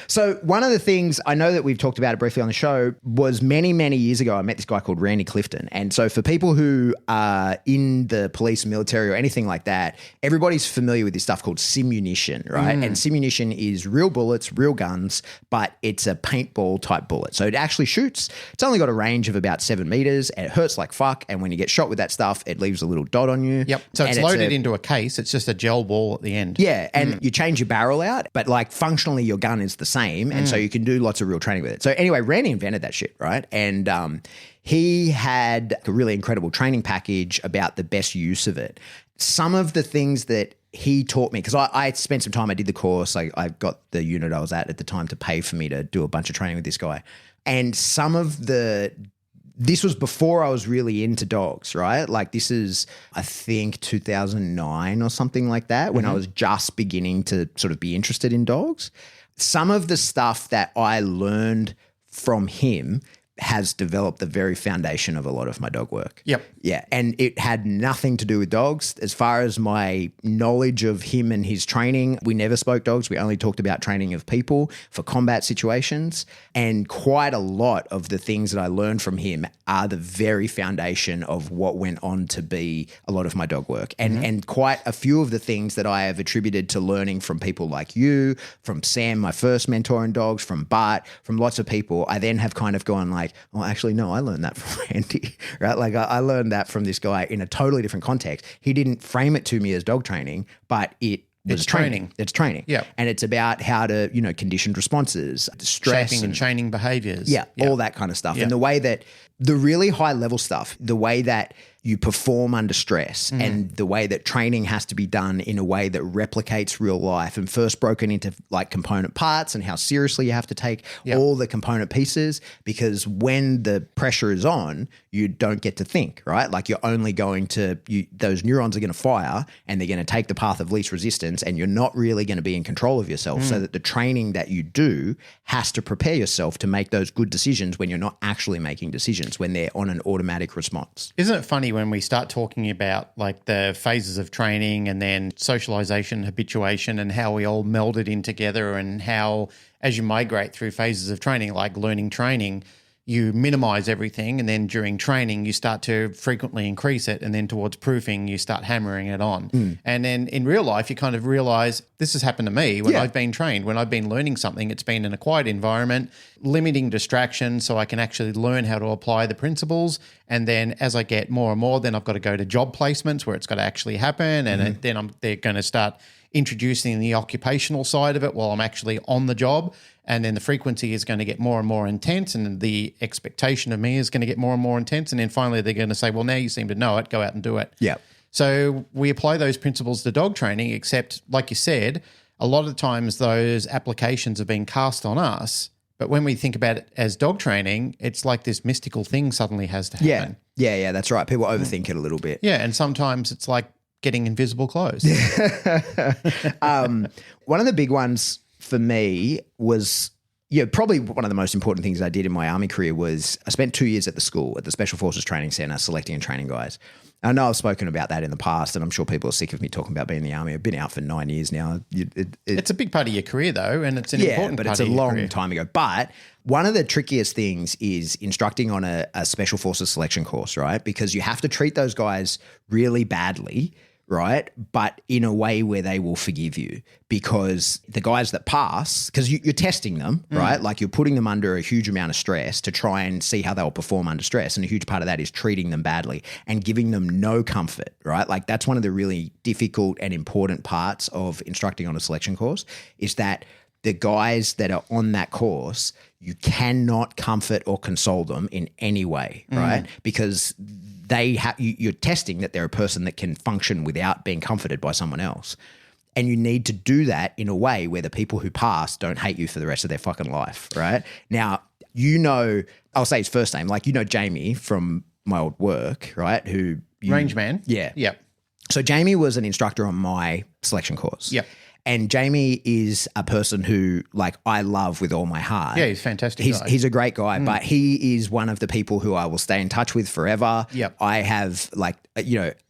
So one of the things, I know that we've talked about it briefly on the show, was many, many years ago, I met this guy called Randy Clifton. And so for people who are in the police, military, or anything like that, everybody's familiar with this stuff called simunition, right? And simunition is real bullets, real guns, but it's a paintball type bullet. So it actually shoots. It's only got a range of about 7 meters, and it hurts like fuck. And when you get shot with that stuff, it leaves a little dot on you. Yep. So it's loaded into a case. It's just a gel ball at the end. Yeah. And you change your barrel out, but like functionally your gun is the same. And so you can do lots of real training with it. So anyway, Randy invented that shit, right? And he had a really incredible training package about the best use of it. Some of the things that he taught me, because I spent some time, I did the course, I got the unit I was at the time to pay for me to do a bunch of training with this guy. And this was before I was really into dogs, right? Like this is, I think, 2009 or something like that, when I was just beginning to sort of be interested in dogs. Some of the stuff that I learned from him has developed the very foundation of a lot of my dog work. Yep. Yeah. And it had nothing to do with dogs. As far as my knowledge of him and his training, we never spoke dogs. We only talked about training of people for combat situations. And quite a lot of the things that I learned from him are the very foundation of what went on to be a lot of my dog work. And quite a few of the things that I have attributed to learning from people like you, from Sam, my first mentor in dogs, from Bart, from lots of people, I then have kind of gone like, oh, actually, no, I learned that from Randy, right? Like I learned that from this guy in a totally different context. He didn't frame it to me as dog training, but it's training. It's training. Yeah. And it's about how to, conditioned responses, stress. Shaping and chaining behaviors. Yeah, all that kind of stuff. And the way that the really high level stuff, the way that you perform under stress and the way that training has to be done in a way that replicates real life and first broken into like component parts and how seriously you have to take all the component pieces, because when the pressure is on, you don't get to think, right? Like you're only going to, those neurons are going to fire and they're going to take the path of least resistance, and you're not really going to be in control of yourself. So that the training that you do has to prepare yourself to make those good decisions when you're not actually making decisions, when they're on an automatic response. Isn't it funny when we start talking about like the phases of training and then socialization, habituation, and how we all melded in together, and how as you migrate through phases of training, like learning training, you minimize everything, and then during training you start to frequently increase it, and then towards proofing you start hammering it on. And then in real life you kind of realize this has happened to me when I've been trained, when I've been learning something. It's been in a quiet environment, limiting distractions, so I can actually learn how to apply the principles. And then as I get more and more, then I've got to go to job placements where it's got to actually happen, and then they're going to start introducing the occupational side of it while I'm actually on the job. And then the frequency is going to get more and more intense, and the expectation of me is going to get more and more intense. And then finally they're going to say, well, now you seem to know it, go out and do it. Yeah. So we apply those principles to dog training, except like you said, a lot of times those applications have been cast on us. But when we think about it as dog training, it's like this mystical thing suddenly has to happen. Yeah, that's right. People overthink it a little bit. Yeah, and sometimes it's like getting invisible clothes. One of the big ones for me was, probably one of the most important things I did in my Army career was I spent 2 years at the school, at the Special Forces Training Centre, selecting and training guys. I know I've spoken about that in the past, and I'm sure people are sick of me talking about being in the Army. I've been out for 9 years now. It's a big part of your career, though, and it's an important part of your career. But it's a long time ago. But one of the trickiest things is instructing on a Special Forces selection course, right? Because you have to treat those guys really badly, right? But in a way where they will forgive you, because the guys that pass, because you're testing them, right? Like you're putting them under a huge amount of stress to try and see how they'll perform under stress. And a huge part of that is treating them badly and giving them no comfort, right? Like that's one of the really difficult and important parts of instructing on a selection course, is that the guys that are on that course, you cannot comfort or console them in any way, right? Because you're testing that they're a person that can function without being comforted by someone else. And you need to do that in a way where the people who pass don't hate you for the rest of their fucking life, right? Now, I'll say his first name, like Jamie from my old work, right? Range man. Yeah. Yep. So Jamie was an instructor on my selection course. Yep. And Jamie is a person who, like, I love with all my heart. Yeah, he's a fantastic guy. He's a great guy, but he is one of the people who I will stay in touch with forever. Yep. I have, like,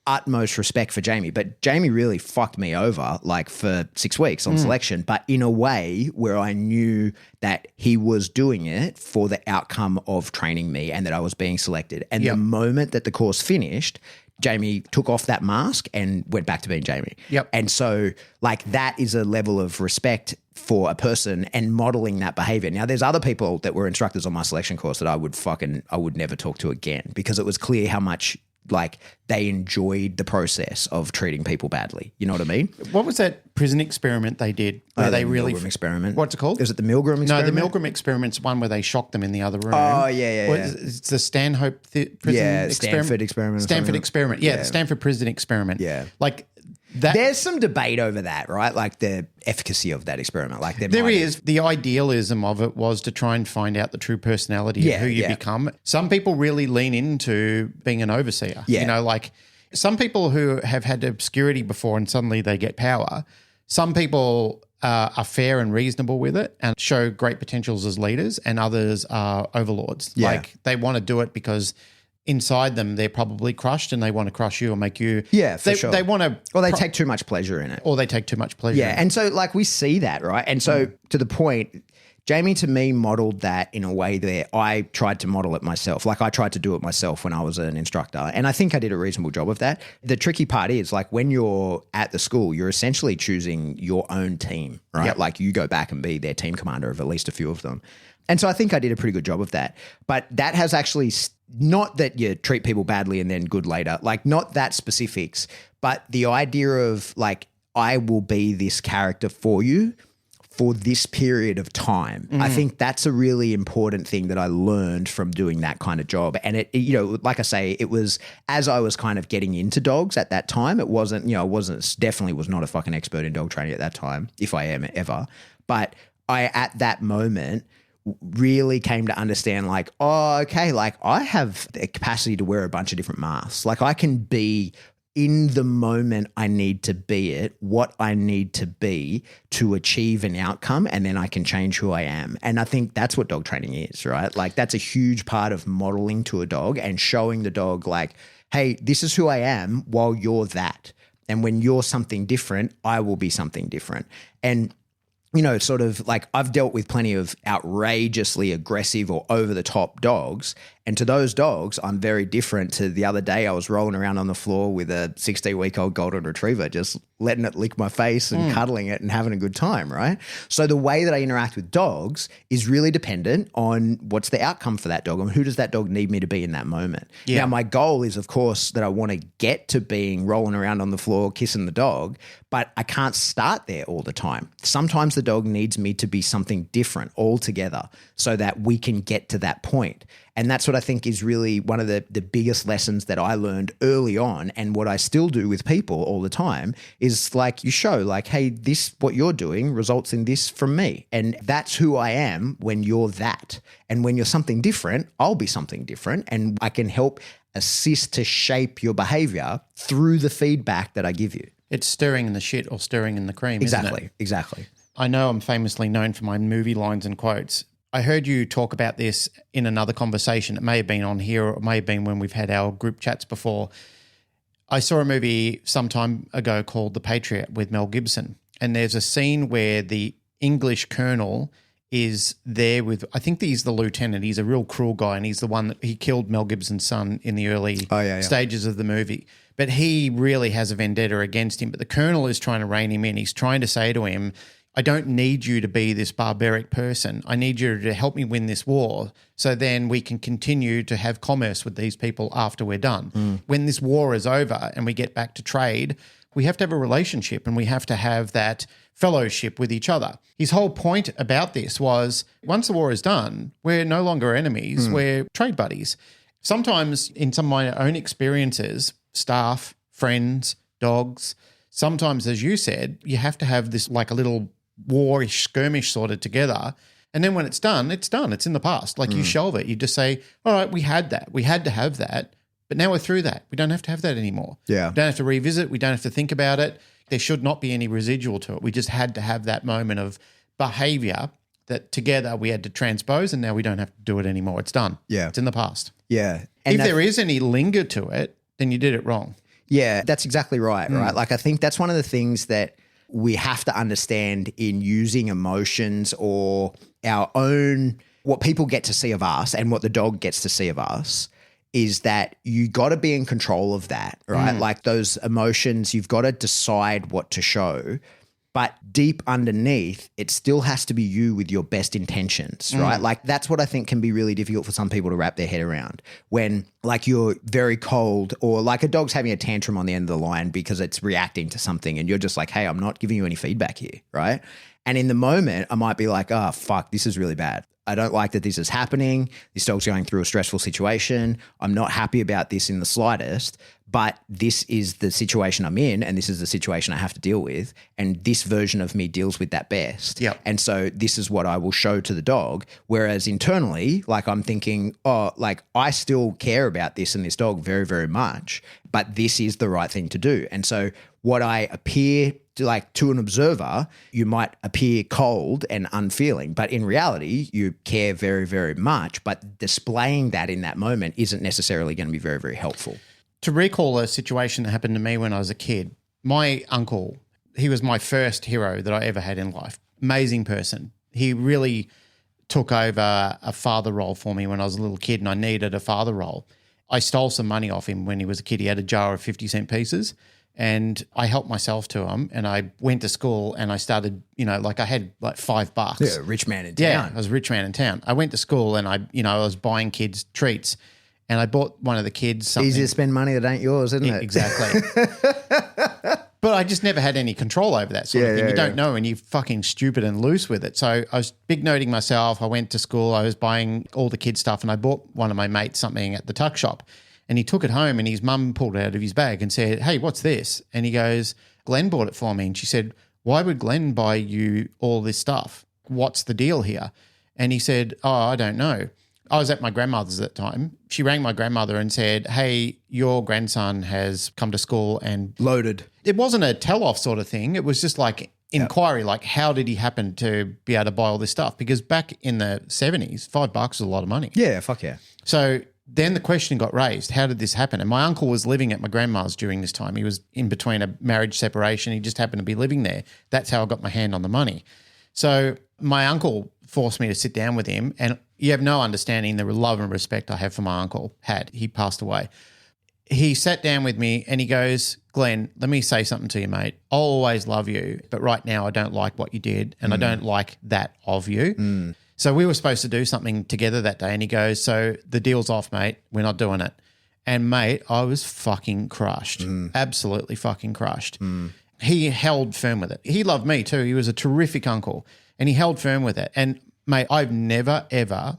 utmost respect for Jamie. But Jamie really fucked me over, like, for 6 weeks on selection, but in a way where I knew that he was doing it for the outcome of training me and that I was being selected. And the moment that the course finished, Jamie took off that mask and went back to being Jamie. Yep. And so, like, that is a level of respect for a person and modeling that behavior. Now, there's other people that were instructors on my selection course that I would never talk to again, because it was clear how much, like, they enjoyed the process of treating people badly. You know what I mean? What was that prison experiment they did? Where they really Milgram experiment. What's it called? Is it the Milgram experiment? No, the Milgram experiment's one where they shocked them in the other room. Oh, yeah. It's the Stanhope prison experiment. Stanford experiment. Stanford experiment. Yeah, the Stanford prison experiment. Yeah. Like that. There's some debate over that, right? Like the efficacy of that experiment. Like there is. The idealism of it was to try and find out the true personality of who you become. Some people really lean into being an overseer. Yeah. Like some people who have had obscurity before and suddenly they get power. Some people are fair and reasonable with it and show great potentials as leaders, and others are overlords. Yeah. Like they want to do it because inside them they're probably crushed and they want to crush you or make you. Yeah, for sure. They want to. Or they take too much pleasure in it. Or they take too much pleasure. Yeah, and so, like, we see that, right? And so to the point, Jamie to me modeled that in a way that I tried to model it myself. Like, I tried to do it myself when I was an instructor, and I think I did a reasonable job of that. The tricky part is, like, when you're at the school, you're essentially choosing your own team, right? Yep. Like, you go back and be their team commander of at least a few of them. And so I think I did a pretty good job of that. But that has actually not that you treat people badly and then good later, like, not that specifics, but the idea of, like, I will be this character for you for this period of time. I think that's a really important thing that I learned from doing that kind of job. And it, like I say, it was as I was kind of getting into dogs at that time. It wasn't, definitely was not a fucking expert in dog training at that time, if I am ever. But I, at that moment, really came to understand, like, oh, okay, like, I have the capacity to wear a bunch of different masks. Like, I can be in the moment I need to be it, what I need to be to achieve an outcome, and then I can change who I am. And I think that's what dog training is, right? Like, that's a huge part of modeling to a dog and showing the dog, like, hey, this is who I am while you're that. And when you're something different, I will be something different. And sort of like, I've dealt with plenty of outrageously aggressive or over-the-top dogs. And to those dogs, I'm very different to the other day. I was rolling around on the floor with a 16-week-old golden retriever, just letting it lick my face and cuddling it and having a good time, right? So the way that I interact with dogs is really dependent on what's the outcome for that dog and who does that dog need me to be in that moment. Yeah. Now, my goal is, of course, that I want to get to being rolling around on the floor, kissing the dog, but I can't start there all the time. Sometimes the dog needs me to be something different altogether so that we can get to that point. And that's what I think is really one of the biggest lessons that I learned early on, and what I still do with people all the time is, like, you show, like, hey, this, what you're doing results in this from me. And that's who I am when you're that. And when you're something different, I'll be something different, and I can help assist to shape your behavior through the feedback that I give you. It's stirring in the shit or stirring in the cream, Exactly, isn't it? exactly. I know I'm famously known for my movie lines and quotes. I heard you talk about this in another conversation. It may have been on here, or it may have been when we've had our group chats before. I saw a movie some time ago called The Patriot with Mel Gibson, and there's a scene where the English colonel is there with, I think he's the lieutenant. He's a real cruel guy, and he's the one that he killed Mel Gibson's son in the early stages of the movie. But he really has a vendetta against him. But the colonel is trying to rein him in. He's trying to say to him, I don't need you to be this barbaric person. I need you to help me win this war so then we can continue to have commerce with these people after we're done. When this war is over and we get back to trade, we have to have a relationship and we have to have that fellowship with each other. His whole point about this was, once the war is done, we're no longer enemies, we're trade buddies. Sometimes in some of my own experiences, staff, friends, dogs, sometimes, as you said, you have to have this like a little warish skirmish sort of together. And then when it's done, it's done. It's in the past. Like you shelve it. You just say, all right, we had that. We had to have that. But now we're through that. We don't have to have that anymore. Yeah. We don't have to revisit. We don't have to think about it. There should not be any residual to it. We just had to have that moment of behavior that together we had to transpose, and now we don't have to do it anymore. It's done. Yeah. It's in the past. Yeah. If there is any linger to it, then you did it wrong. Yeah, that's exactly right, right? Like I think that's one of the things that we have to understand in using emotions or our own, what people get to see of us and what the dog gets to see of us is that you got to be in control of that, right? Like those emotions, you've got to decide what to show. But deep underneath, it still has to be you with your best intentions, right? Like that's what I think can be really difficult for some people to wrap their head around when like you're very cold or like a dog's having a tantrum on the end of the line because it's reacting to something and you're just like, hey, I'm not giving you any feedback here, right? And in the moment, I might be like, oh, fuck, this is really bad. I don't like that this is happening. This dog's going through a stressful situation. I'm not happy about this in the slightest, but this is the situation I'm in and this is the situation I have to deal with. And this version of me deals with that best. Yep. And so this is what I will show to the dog. Whereas internally, like I'm thinking, oh, like I still care about this and this dog very, very much, but this is the right thing to do. And so what I appear to like to an observer, you might appear cold and unfeeling, but in reality, you care very, very much. But displaying that in that moment isn't necessarily going to be very, very helpful. To recall a situation that happened to me when I was a kid, my uncle, he was my first hero that I ever had in life. Amazing person. He really took over a father role for me when I was a little kid and I needed a father role. I stole some money off him when he was a kid. He had a jar of 50-cent pieces. And I helped myself to them and I went to school and I started, like I had like $5. Yeah, rich man in town. Yeah, I was a rich man in town. I went to school and I was buying kids treats and I bought one of the kids something. Easy to spend money that ain't yours, isn't it? Exactly. But I just never had any control over that sort of thing. You don't know and you're fucking stupid and loose with it. So I was big noting myself. I went to school. I was buying all the kids stuff and I bought one of my mates something at the tuck shop. And he took it home and his mum pulled it out of his bag and said, hey, what's this? And he goes, Glenn bought it for me. And she said, why would Glenn buy you all this stuff? What's the deal here? And he said, oh, I don't know. I was at my grandmother's at the time. She rang my grandmother and said, hey, your grandson has come to school and loaded. It wasn't a tell-off sort of thing. It was just like inquiry, like how did he happen to be able to buy all this stuff? Because back in the 70s, $5 was a lot of money. Yeah, fuck yeah. So then the question got raised, how did this happen? And my uncle was living at my grandma's during this time. He was in between a marriage separation. He just happened to be living there. That's how I got my hand on the money. So my uncle forced me to sit down with him, and you have no understanding the love and respect I have for my uncle. He passed away. He sat down with me and he goes, Glenn, let me say something to you, mate. I'll always love you, but right now I don't like what you did and I don't like that of you. So we were supposed to do something together that day and he goes, so the deal's off, mate. We're not doing it. And mate, I was fucking crushed, absolutely fucking crushed. He held firm with it. He loved me too. He was a terrific uncle and he held firm with it. And mate, I've never, ever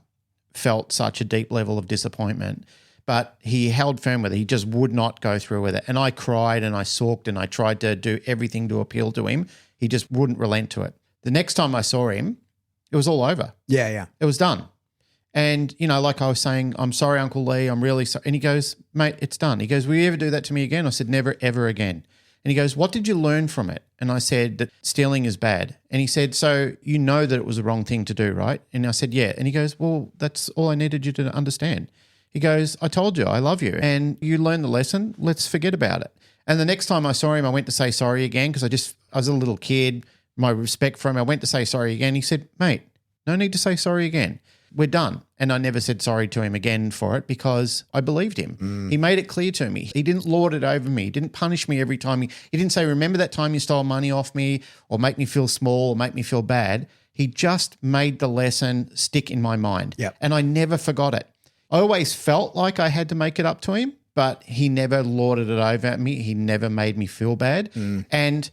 felt such a deep level of disappointment, but he held firm with it. He just would not go through with it. And I cried and I sulked and I tried to do everything to appeal to him. He just wouldn't relent to it. The next time I saw him, it was all over. Yeah, yeah. It was done. And, like I was saying, I'm sorry, Uncle Lee, I'm really sorry. And he goes, mate, it's done. He goes, will you ever do that to me again? I said, never, ever again. And he goes, what did you learn from it? And I said that stealing is bad. And he said, so you know that it was the wrong thing to do, right? And I said, yeah. And he goes, well, that's all I needed you to understand. He goes, I told you, I love you. And you learned the lesson. Let's forget about it. And the next time I saw him, I went to say sorry again because I was a little kid. My respect for him, I went to say sorry again. He said, mate, no need to say sorry again. We're done. And I never said sorry to him again for it because I believed him. He made it clear to me. He didn't lord it over me. He didn't punish me every time. He didn't say, remember that time you stole money off me or make me feel small or make me feel bad. He just made the lesson stick in my mind. Yep. And I never forgot it. I always felt like I had to make it up to him, but he never lorded it over at me. He never made me feel bad. And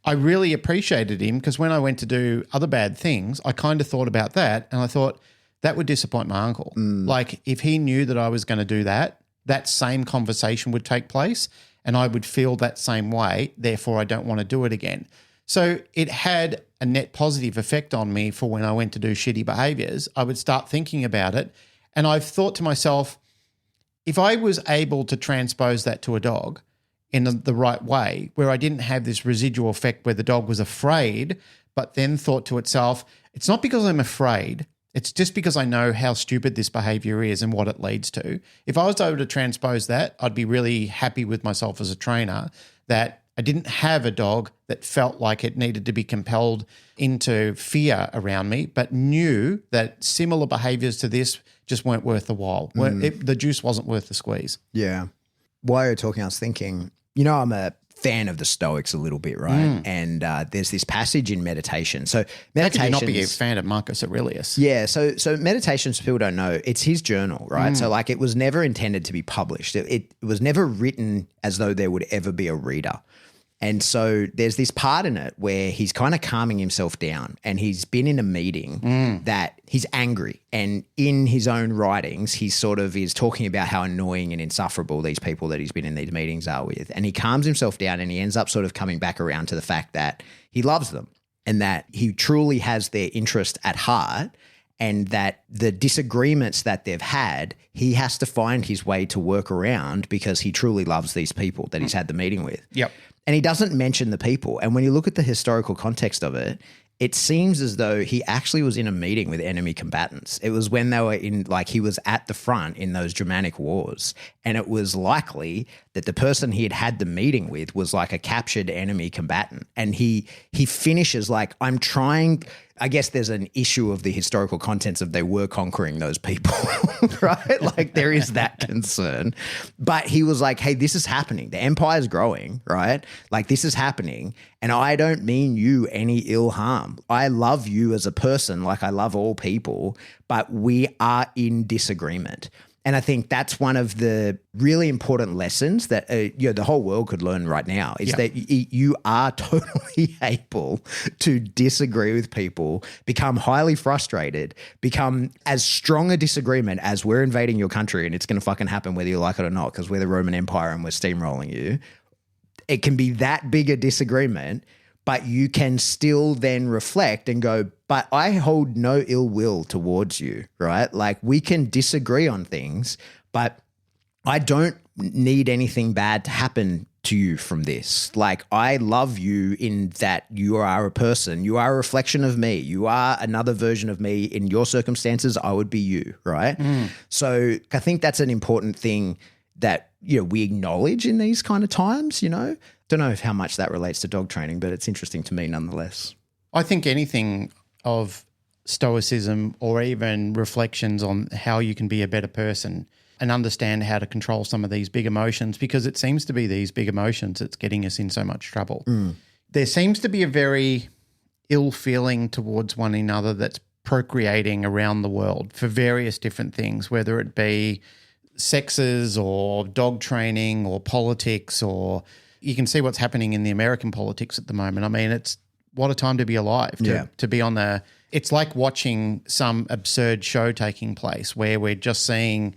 I really appreciated him because when I went to do other bad things, I kind of thought about that and I thought that would disappoint my uncle. Like if he knew that I was going to do that, that same conversation would take place and I would feel that same way. Therefore, I don't want to do it again. So it had a net positive effect on me for when I went to do shitty behaviors. I would start thinking about it. And I've thought to myself, if I was able to transpose that to a dog in the right way, where I didn't have this residual effect where the dog was afraid, but then thought to itself, it's not because I'm afraid, it's just because I know how stupid this behavior is and what it leads to. If I was able to transpose that, I'd be really happy with myself as a trainer that I didn't have a dog that felt like it needed to be compelled into fear around me, but knew that similar behaviors to this just weren't worth the while. The juice wasn't worth the squeeze. Yeah. While you're talking, I was thinking, I'm a fan of the Stoics a little bit, right? And there's this passage in meditation. So meditation. How could you not be a fan of Marcus Aurelius? Yeah. So meditations, people don't know, it's his journal, right? So like it was never intended to be published. It was never written as though there would ever be a reader. And so there's this part in it where he's kind of calming himself down, and he's been in a meeting that he's angry. And in his own writings, he sort of is talking about how annoying and insufferable these people that he's been in these meetings are with. And he calms himself down, and he ends up sort of coming back around to the fact that he loves them and that he truly has their interest at heart, and that the disagreements that they've had, he has to find his way to work around because he truly loves these people that he's had the meeting with. Yep. And he doesn't mention the people. And when you look at the historical context of it, it seems as though he actually was in a meeting with enemy combatants. It was when they were he was at the front in those Germanic wars. And it was likely that the person he had had the meeting with was like a captured enemy combatant. And he finishes like, I'm trying. I guess there's an issue of the historical contents of they were conquering those people, right? Like there is that concern. But he was like, hey, this is happening. The empire's growing, right? Like this is happening. And I don't mean you any ill harm. I love you as a person, like I love all people, but we are in disagreement. And I think that's one of the really important lessons that the whole world could learn right now is that you are totally able to disagree with people, become highly frustrated, become as strong a disagreement as we're invading your country and it's going to fucking happen whether you like it or not because we're the Roman Empire and we're steamrolling you. It can be that big a disagreement, but you can still then reflect and go, but I hold no ill will towards you, right? Like we can disagree on things, but I don't need anything bad to happen to you from this. Like I love you in that you are a person. You are a reflection of me. You are another version of me. In your circumstances, I would be you, right? So I think that's an important thing that, we acknowledge in these kind of times, Don't know how much that relates to dog training, but it's interesting to me nonetheless. I think anything of stoicism or even reflections on how you can be a better person and understand how to control some of these big emotions, because it seems to be these big emotions that's getting us in so much trouble. There seems to be a very ill feeling towards one another that's procreating around the world for various different things, whether it be sexes or dog training or politics, or you can see what's happening in the American politics at the moment. I mean, it's what a time to be alive, to be on the – it's like watching some absurd show taking place where we're just seeing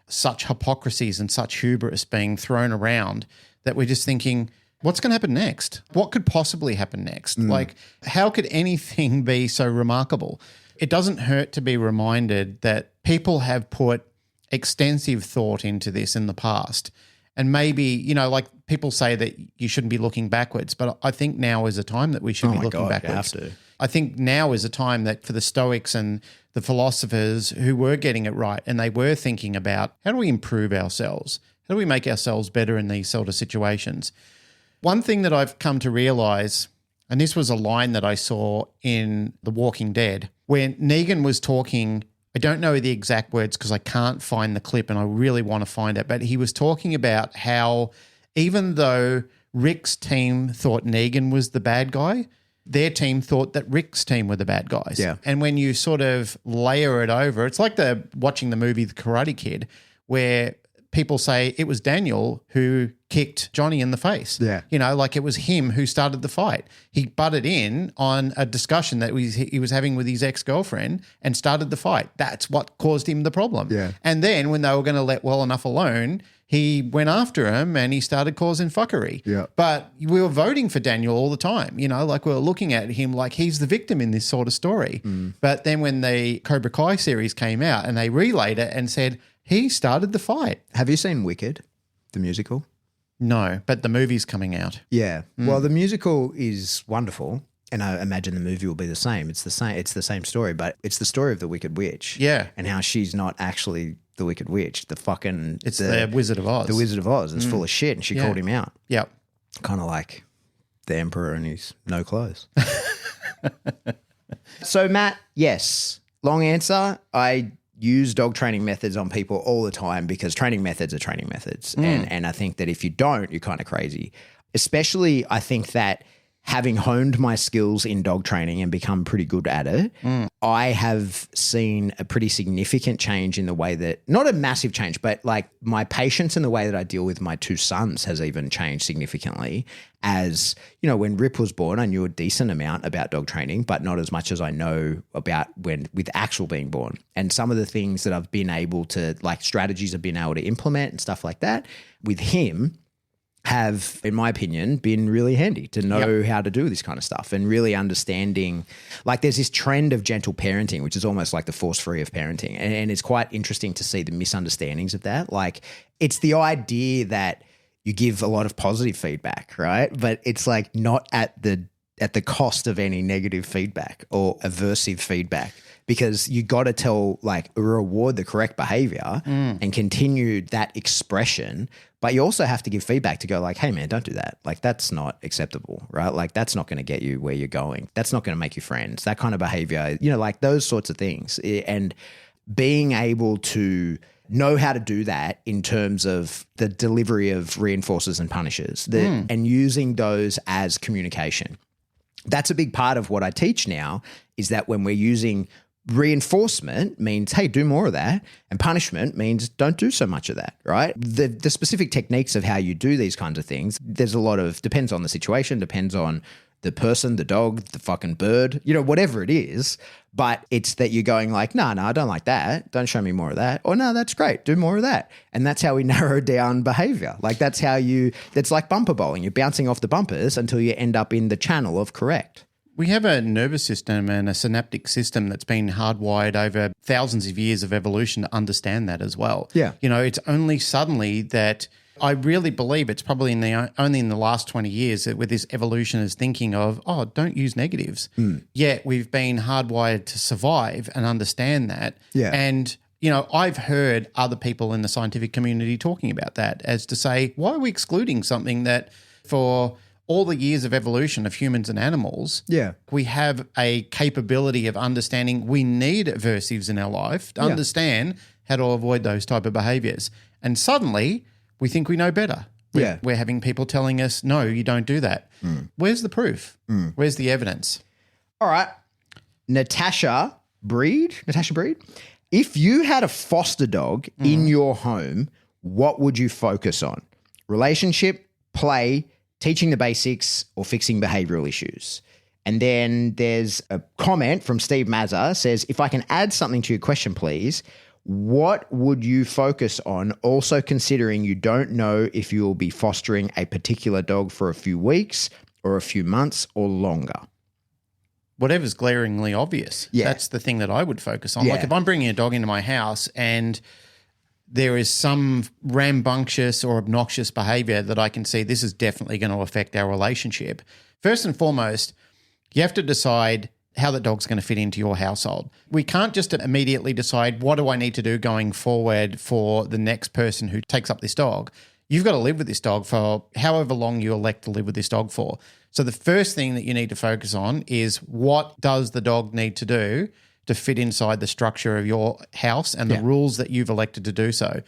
such hypocrisies and such hubris being thrown around that we're just thinking, what's going to happen next? What could possibly happen next? Like, how could anything be so remarkable? It doesn't hurt to be reminded that people have put extensive thought into this in the past. And maybe, like people say that you shouldn't be looking backwards, but I think now is a time that we should be looking backwards. You have to. I think now is a time that for the Stoics and the philosophers who were getting it right and they were thinking about how do we improve ourselves? How do we make ourselves better in these sort of situations? One thing that I've come to realize, and this was a line that I saw in The Walking Dead, where Negan was talking, I don't know the exact words because I can't find the clip and I really want to find it, but he was talking about how even though Rick's team thought Negan was the bad guy, their team thought that Rick's team were the bad guys. Yeah. And when you sort of layer it over, it's like watching the movie The Karate Kid, where people say it was Daniel who kicked Johnny in the face. Yeah. Like it was him who started the fight. He butted in on a discussion that he was having with his ex-girlfriend and started the fight. That's what caused him the problem. Yeah. And then when they were going to let well enough alone, he went after him and he started causing fuckery. Yeah. But we were voting for Daniel all the time, like we were looking at him like he's the victim in this sort of story. But then when the Cobra Kai series came out and they relayed it and said he started the fight. Have you seen Wicked, the musical? No, but the movie's coming out. Yeah. Well, the musical is wonderful. And I imagine the movie will be the same. It's the same story, but it's the story of the Wicked Witch. Yeah. And how she's not actually the Wicked Witch. It's the Wizard of Oz. The Wizard of Oz. It's full of shit. And she called him out. Yep. Kind of like the Emperor and his no clothes. So, Matt, yes. Long answer. I use dog training methods on people all the time because training methods are training methods. And I think that if you don't, you're kind of crazy. Especially, I think that having honed my skills in dog training and become pretty good at it, I have seen a pretty significant change in the way that, not a massive change, but like my patience and the way that I deal with my two sons has even changed significantly. As, when Rip was born, I knew a decent amount about dog training, but not as much as I know about with Axel being born. And some of the things that I've been able to, like strategies I've been able to implement and stuff like that with him, have, in my opinion, been really handy to know how to do this kind of stuff and really understanding. Like there's this trend of gentle parenting, which is almost like the force-free of parenting. And it's quite interesting to see the misunderstandings of that. Like it's the idea that you give a lot of positive feedback, right? But it's like not at the cost of any negative feedback or aversive feedback, because you got to reward the correct behavior and continue that expression. But you also have to give feedback to go like, hey man, don't do that. Like that's not acceptable, right? Like that's not going to get you where you're going. That's not going to make you friends. That kind of behavior, like those sorts of things. And being able to know how to do that in terms of the delivery of reinforcers and punishers and using those as communication. That's a big part of what I teach now, is that when we're using reinforcement means, hey, do more of that. And punishment means don't do so much of that, right? The specific techniques of how you do these kinds of things, there's a lot of, depends on the situation, depends on the person, the dog, the fucking bird, whatever it is. But it's that you're going like, no, I don't like that. Don't show me more of that. Or no, that's great. Do more of that. And that's how we narrow down behavior. Like that's like bumper bowling. You're bouncing off the bumpers until you end up in the channel of correct. We have a nervous system and a synaptic system that's been hardwired over thousands of years of evolution to understand that as well. Yeah. It's only suddenly that I really believe it's probably only in the last 20 years that with this evolution is thinking of, don't use negatives. Yet we've been hardwired to survive and understand that. Yeah. And I've heard other people in the scientific community talking about that as to say, why are we excluding something that for all the years of evolution of humans and animals, we have a capability of understanding we need aversives in our life to understand how to avoid those type of behaviors. And suddenly we think we know better. We're having people telling us, no, you don't do that. Where's the proof? Where's the evidence? All right. Natasha Breed. If you had a foster dog in your home, what would you focus on? Relationship, play, teaching the basics, or fixing behavioral issues? And then there's a comment from Steve Mazza says, if I can add something to your question, please, what would you focus on? Also considering you don't know if you will be fostering a particular dog for a few weeks or a few months or longer. Whatever's glaringly obvious. Yeah. That's the thing that I would focus on. Yeah. Like if I'm bringing a dog into my house and there is some rambunctious or obnoxious behavior that I can see this is definitely going to affect our relationship. First and foremost, you have to decide how the dog's going to fit into your household. We can't just immediately decide what do I need to do going forward for the next person who takes up this dog. You've got to live with this dog for however long you elect to live with this dog for. So the first thing that you need to focus on is what does the dog need to do to fit inside the structure of your house and the rules that you've elected to do so.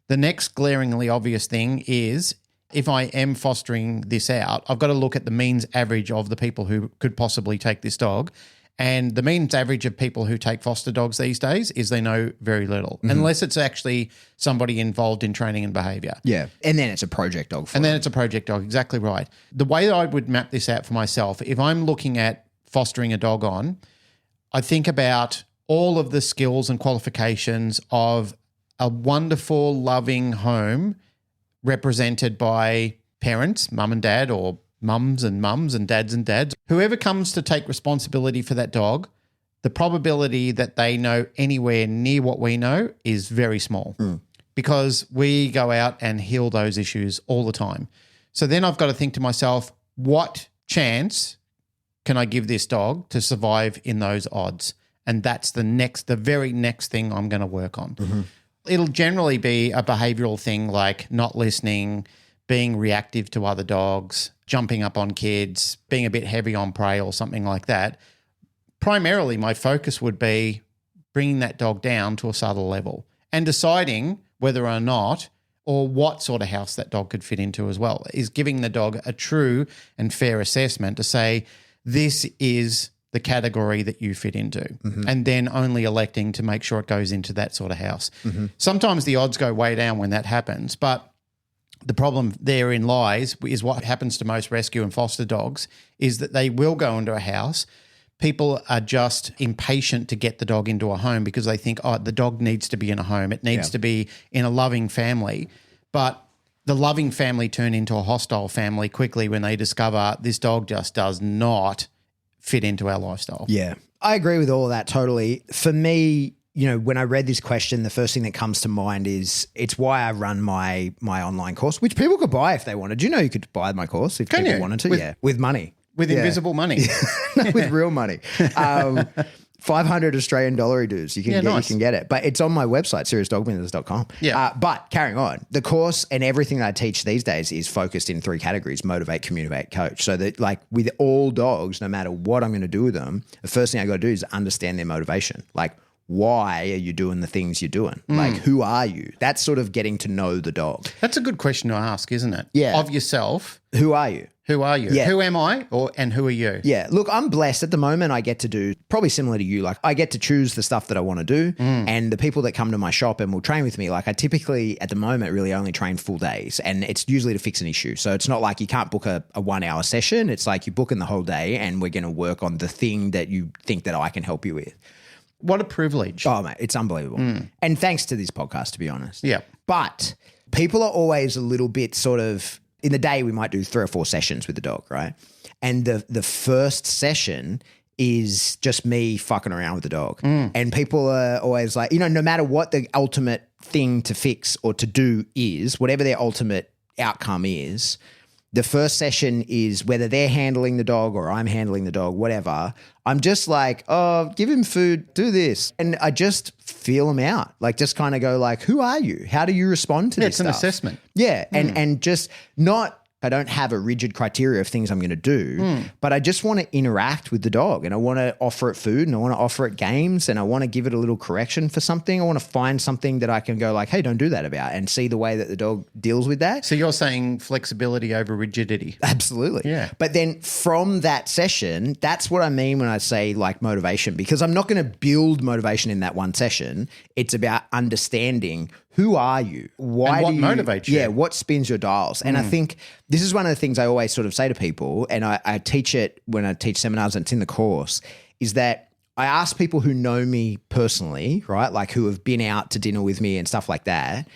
The next glaringly obvious thing is if I am fostering this out, I've got to look at the means average of the people who could possibly take this dog. And the means average of people who take foster dogs these days is they know very little, unless it's actually somebody involved in training and behavior. Yeah. And then it's a project dog for And then it's a project dog, exactly right. The way that I would map this out for myself, if I'm looking at fostering a dog on, I think about all of the skills and qualifications of a wonderful, loving home represented by parents, mum and dad, or mums and dads and dads. Whoever comes to take responsibility for that dog, the probability that they know anywhere near what we know is very small because we go out and heal those issues all the time. So then I've got to think to myself, what chance can I give this dog to survive in those odds? And that's the very next thing I'm going to work on. Mm-hmm. It'll generally be a behavioral thing like not listening, being reactive to other dogs, jumping up on kids, being a bit heavy on prey or something like that. Primarily, my focus would be bringing that dog down to a subtle level and deciding whether or not or what sort of house that dog could fit into as well, is giving the dog a true and fair assessment to say, this is the category that you fit into, and then only electing to make sure it goes into that sort of house. Sometimes the odds go way down when that happens, but the problem therein lies is what happens to most rescue and foster dogs is that they will go into a house. People are just impatient to get the dog into a home because they think, oh, the dog needs to be in a home. It needs to be in a loving family. But the loving family turn into a hostile family quickly when they discover this dog just does not fit into our lifestyle. Yeah, I agree with all of that totally. For me, you know, when I read this question, the first thing that comes to mind is it's why I run my online course, which people could buy if they wanted. Do you know you could buy my course if people wanted to? With money. With invisible money. No, with real money. 500 Australian dollar dues. You can get it. But it's on my website, seriousdogbusiness.com. Yeah. But carrying on, the course and everything that I teach these days is focused in 3 categories: motivate, communicate, coach. So that like with all dogs, no matter what I'm going to do with them, the first thing I got to do is understand their motivation. Like, why are you doing the things you're doing? Like, who are you? That's sort of getting to know the dog. That's a good question to ask, isn't it? Yeah. Of yourself. Who are you? Who are you? Yeah. Who am I? And who are you? Yeah. Look, I'm blessed at the moment. I get to do probably similar to you. Like I get to choose the stuff that I want to do. And the people that come to my shop and will train with me, like I typically at the moment really only train full days, and it's usually to fix an issue. So it's not like you can't book a 1 hour session. It's like you book in the whole day and we're going to work on the thing that you think that I can help you with. What a privilege. Oh, mate, it's unbelievable. And thanks to this podcast, to be honest. Yeah. But people are always a little bit sort of, in the day we might do 3 or 4 sessions with the dog, right? And the first session is just me fucking around with the dog. And people are always like, you know, no matter what the ultimate thing to fix or to do is, whatever their ultimate outcome is, the first session is whether they're handling the dog or I'm handling the dog, whatever. I'm just like, oh, give him food, do this. And I just feel him out. Like just kind of go like, who are you? How do you respond to this stuff? It's an assessment. Yeah. And just not, I don't have a rigid criteria of things I'm going to do, but I just want to interact with the dog and I want to offer it food and I want to offer it games and I want to give it a little correction for something. I want to find something that I can go like, hey, don't do that about, and see the way that the dog deals with that. So you're saying flexibility over rigidity. Absolutely. Yeah. But then from that session, that's what I mean when I say like motivation, because I'm not going to build motivation in that one session. It's about understanding who are you? Why and what do you motivates you? Yeah, what spins your dials? And I think this is one of the things I always sort of say to people, and I teach it when I teach seminars and it's in the course, is that I ask people who know me personally, right, like who have been out to dinner with me and stuff like that,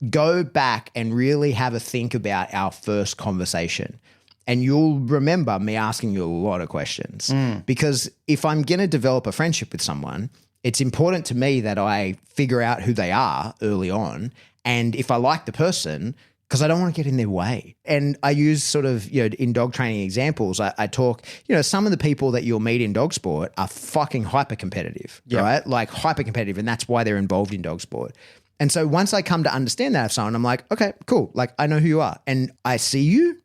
go back and really have a think about our first conversation. And you'll remember me asking you a lot of questions because if I'm going to develop a friendship with someone, it's important to me that I figure out who they are early on. And if I like the person, because I don't want to get in their way. And I use sort of, you know, in dog training examples, I talk, you know, some of the people that you'll meet in dog sport are fucking hyper competitive, right? Like hyper competitive. And that's why they're involved in dog sport. And so once I come to understand that of someone, I'm like, okay, cool. Like I know who you are and I see you.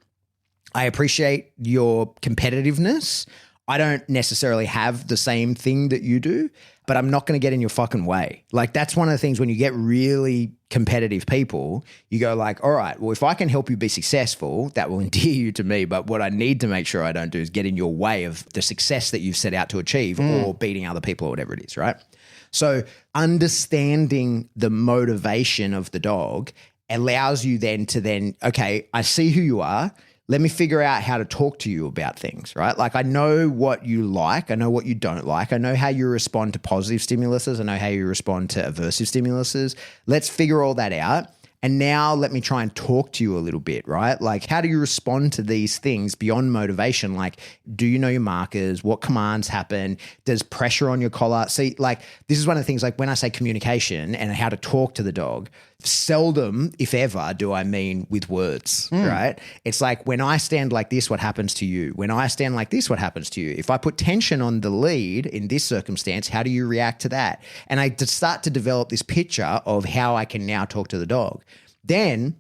I appreciate your competitiveness. I don't necessarily have the same thing that you do, but I'm not going to get in your fucking way. Like that's one of the things when you get really competitive people, you go like, all right, well, if I can help you be successful, that will endear you to me. But what I need to make sure I don't do is get in your way of the success that you've set out to achieve or beating other people or whatever it is, right? So understanding the motivation of the dog allows you then to okay, I see who you are. Let me figure out how to talk to you about things, right? Like I know what you like. I know what you don't like. I know how you respond to positive stimuluses. I know how you respond to aversive stimuluses. Let's figure all that out. And now let me try and talk to you a little bit, right? Like, how do you respond to these things beyond motivation? Like, do you know your markers? What commands happen? Does pressure on your collar? See, like, this is one of the things, like when I say communication and how to talk to the dog, seldom, if ever, do I mean with words, right? It's like, when I stand like this, what happens to you? When I stand like this, what happens to you? If I put tension on the lead in this circumstance, how do you react to that? And I start to develop this picture of how I can now talk to the dog. Then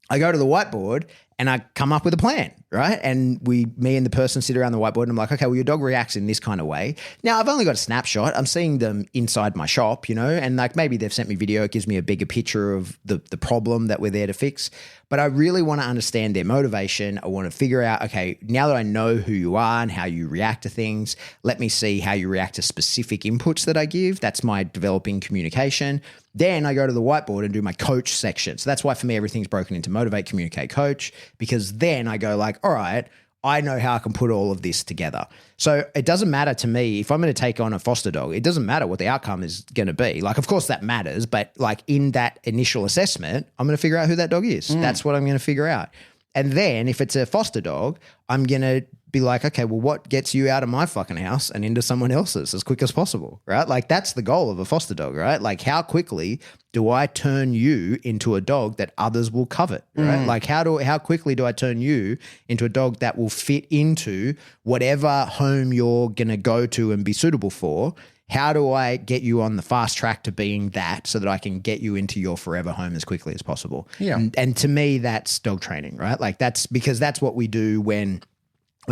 I go to the whiteboard and I come up with a plan, right? And me and the person sit around the whiteboard and I'm like, okay, well, your dog reacts in this kind of way. Now, I've only got a snapshot. I'm seeing them inside my shop, and like maybe they've sent me video. It gives me a bigger picture of the problem that we're there to fix. But I really want to understand their motivation. I want to figure out, okay, now that I know who you are and how you react to things, let me see how you react to specific inputs that I give. That's my developing communication. Then I go to the whiteboard and do my coach section. So that's why for me, everything's broken into motivate, communicate, coach, because then I go like, all right, I know how I can put all of this together. So it doesn't matter to me if I'm going to take on a foster dog, it doesn't matter what the outcome is going to be. Like, of course that matters, but like in that initial assessment, I'm going to figure out who that dog is. That's what I'm going to figure out. And then if it's a foster dog, I'm going to be like, okay, well, what gets you out of my fucking house and into someone else's as quick as possible, right? Like, that's the goal of a foster dog, right? Like, how quickly do I turn you into a dog that others will covet, right? Like, how quickly do I turn you into a dog that will fit into whatever home you're going to go to and be suitable for? How do I get you on the fast track to being that so that I can get you into your forever home as quickly as possible? Yeah. And to me, that's dog training, right? Like, that's because that's what we do when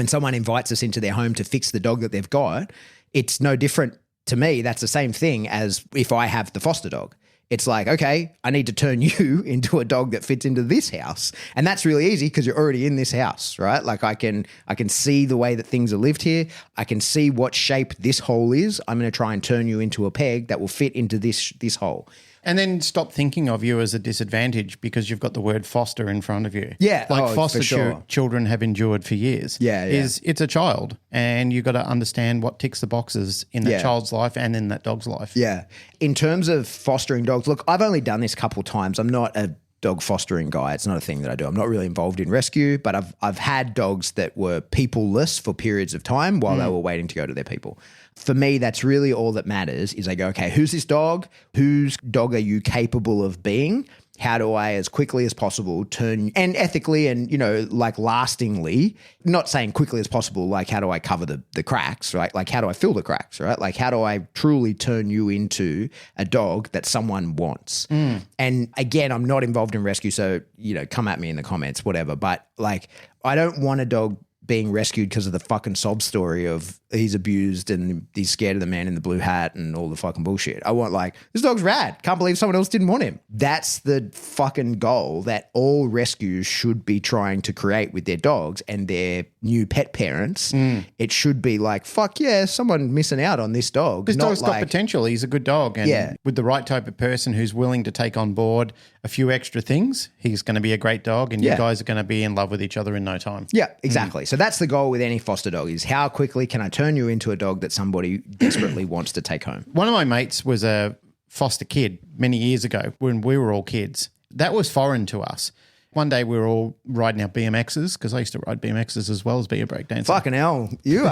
someone invites us into their home to fix the dog that they've got. It's no different to me. That's the same thing as if I have the foster dog. It's like, okay, I need to turn you into a dog that fits into this house. And that's really easy because you're already in this house, right? Like, I can see the way that things are lived here. I can see what shape this hole is. I'm going to try and turn you into a peg that will fit into this hole. And then stop thinking of you as a disadvantage because you've got the word foster in front of you. Yeah. Like for foster sure. children have endured for years. Yeah. It's a child and you've got to understand what ticks the boxes in that child's life and in that dog's life. Yeah. In terms of fostering dogs, look, I've only done this a couple of times. I'm not a dog fostering guy. It's not a thing that I do. I'm not really involved in rescue, but I've had dogs that were people-less for periods of time while they were waiting to go to their people. For me, that's really all that matters is I go, okay, who's this dog? Whose dog are you capable of being? How do I, as quickly as possible, turn and ethically and, like lastingly, not saying quickly as possible, like how do I cover the cracks, right? Like how do I fill the cracks, right? Like how do I truly turn you into a dog that someone wants? And again, I'm not involved in rescue, so, come at me in the comments, whatever. But like, I don't want a dog being rescued because of the fucking sob story of he's abused and he's scared of the man in the blue hat and all the fucking bullshit. I want like, this dog's rad. Can't believe someone else didn't want him. That's the fucking goal that all rescues should be trying to create with their dogs and their new pet parents. It should be like, fuck yeah, someone missing out on this dog. This dog's got potential. He's a good dog. And with the right type of person who's willing to take on board a few extra things, he's going to be a great dog and you guys are going to be in love with each other in no time. Yeah, exactly. So that's the goal with any foster dog is how quickly can I turn you into a dog that somebody desperately wants to take home? One of my mates was a foster kid many years ago when we were all kids. That was foreign to us. One day we were all riding our BMXs because I used to ride BMXs as well as be a breakdancer. Fucking hell. You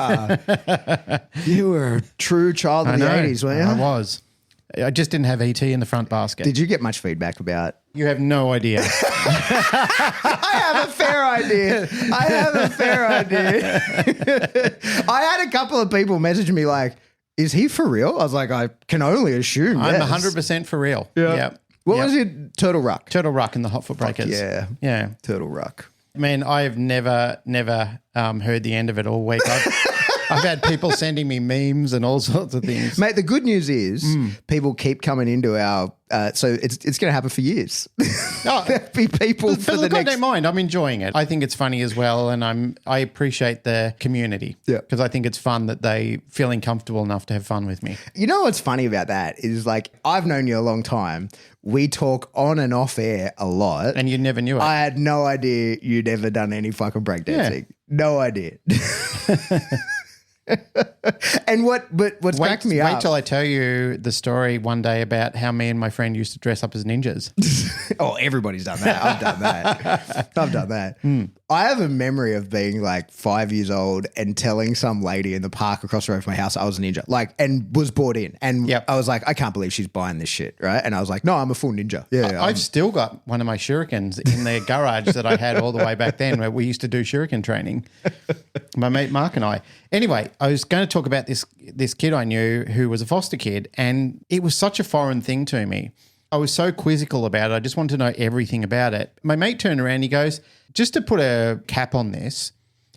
were a true child of the 80s, weren't you? I was. I just didn't have ET in the front basket. Did you get much feedback about? You have no idea. I have a fair idea. I had a couple of people message me like, is he for real? I was like, I can only assume. I'm yes. 100% for real. Yeah. Yep. What was it? Turtle Ruck. Turtle Ruck and the Hot Foot Breakers. Yeah. Yeah. Turtle Ruck. Man, I have never heard the end of it all week. I've had people sending me memes and all sorts of things. Mate, the good news is people keep coming into our so it's going to happen for years. There'll be people for the next. I don't mind. I'm enjoying it. I think it's funny as well, and I appreciate the community. Yeah, because I think it's fun that they feeling comfortable enough to have fun with me. You know what's funny about that is like I've known you a long time. We talk on and off air a lot, and you never knew it. I had no idea you'd ever done any fucking breakdancing. Yeah. No idea. And what's cracked me Wait up? till I tell you the story one day about how me and my friend used to dress up as ninjas. Oh, everybody's done that. I've done that. I have a memory of being like 5 years old and telling some lady in the park across the road from my house I was a ninja, and was bought in. And I was like, I can't believe she's buying this shit, right? And I was like, no, I'm a full ninja. Yeah, I've still got one of my shurikens in their garage that I had all the way back then, where we used to do shuriken training. My mate Mark and I. Anyway, I was going to talk about this kid I knew who was a foster kid, and it was such a foreign thing to me. I was so quizzical about it. I just wanted to know everything about it. My mate turned around and he goes, just to put a cap on this,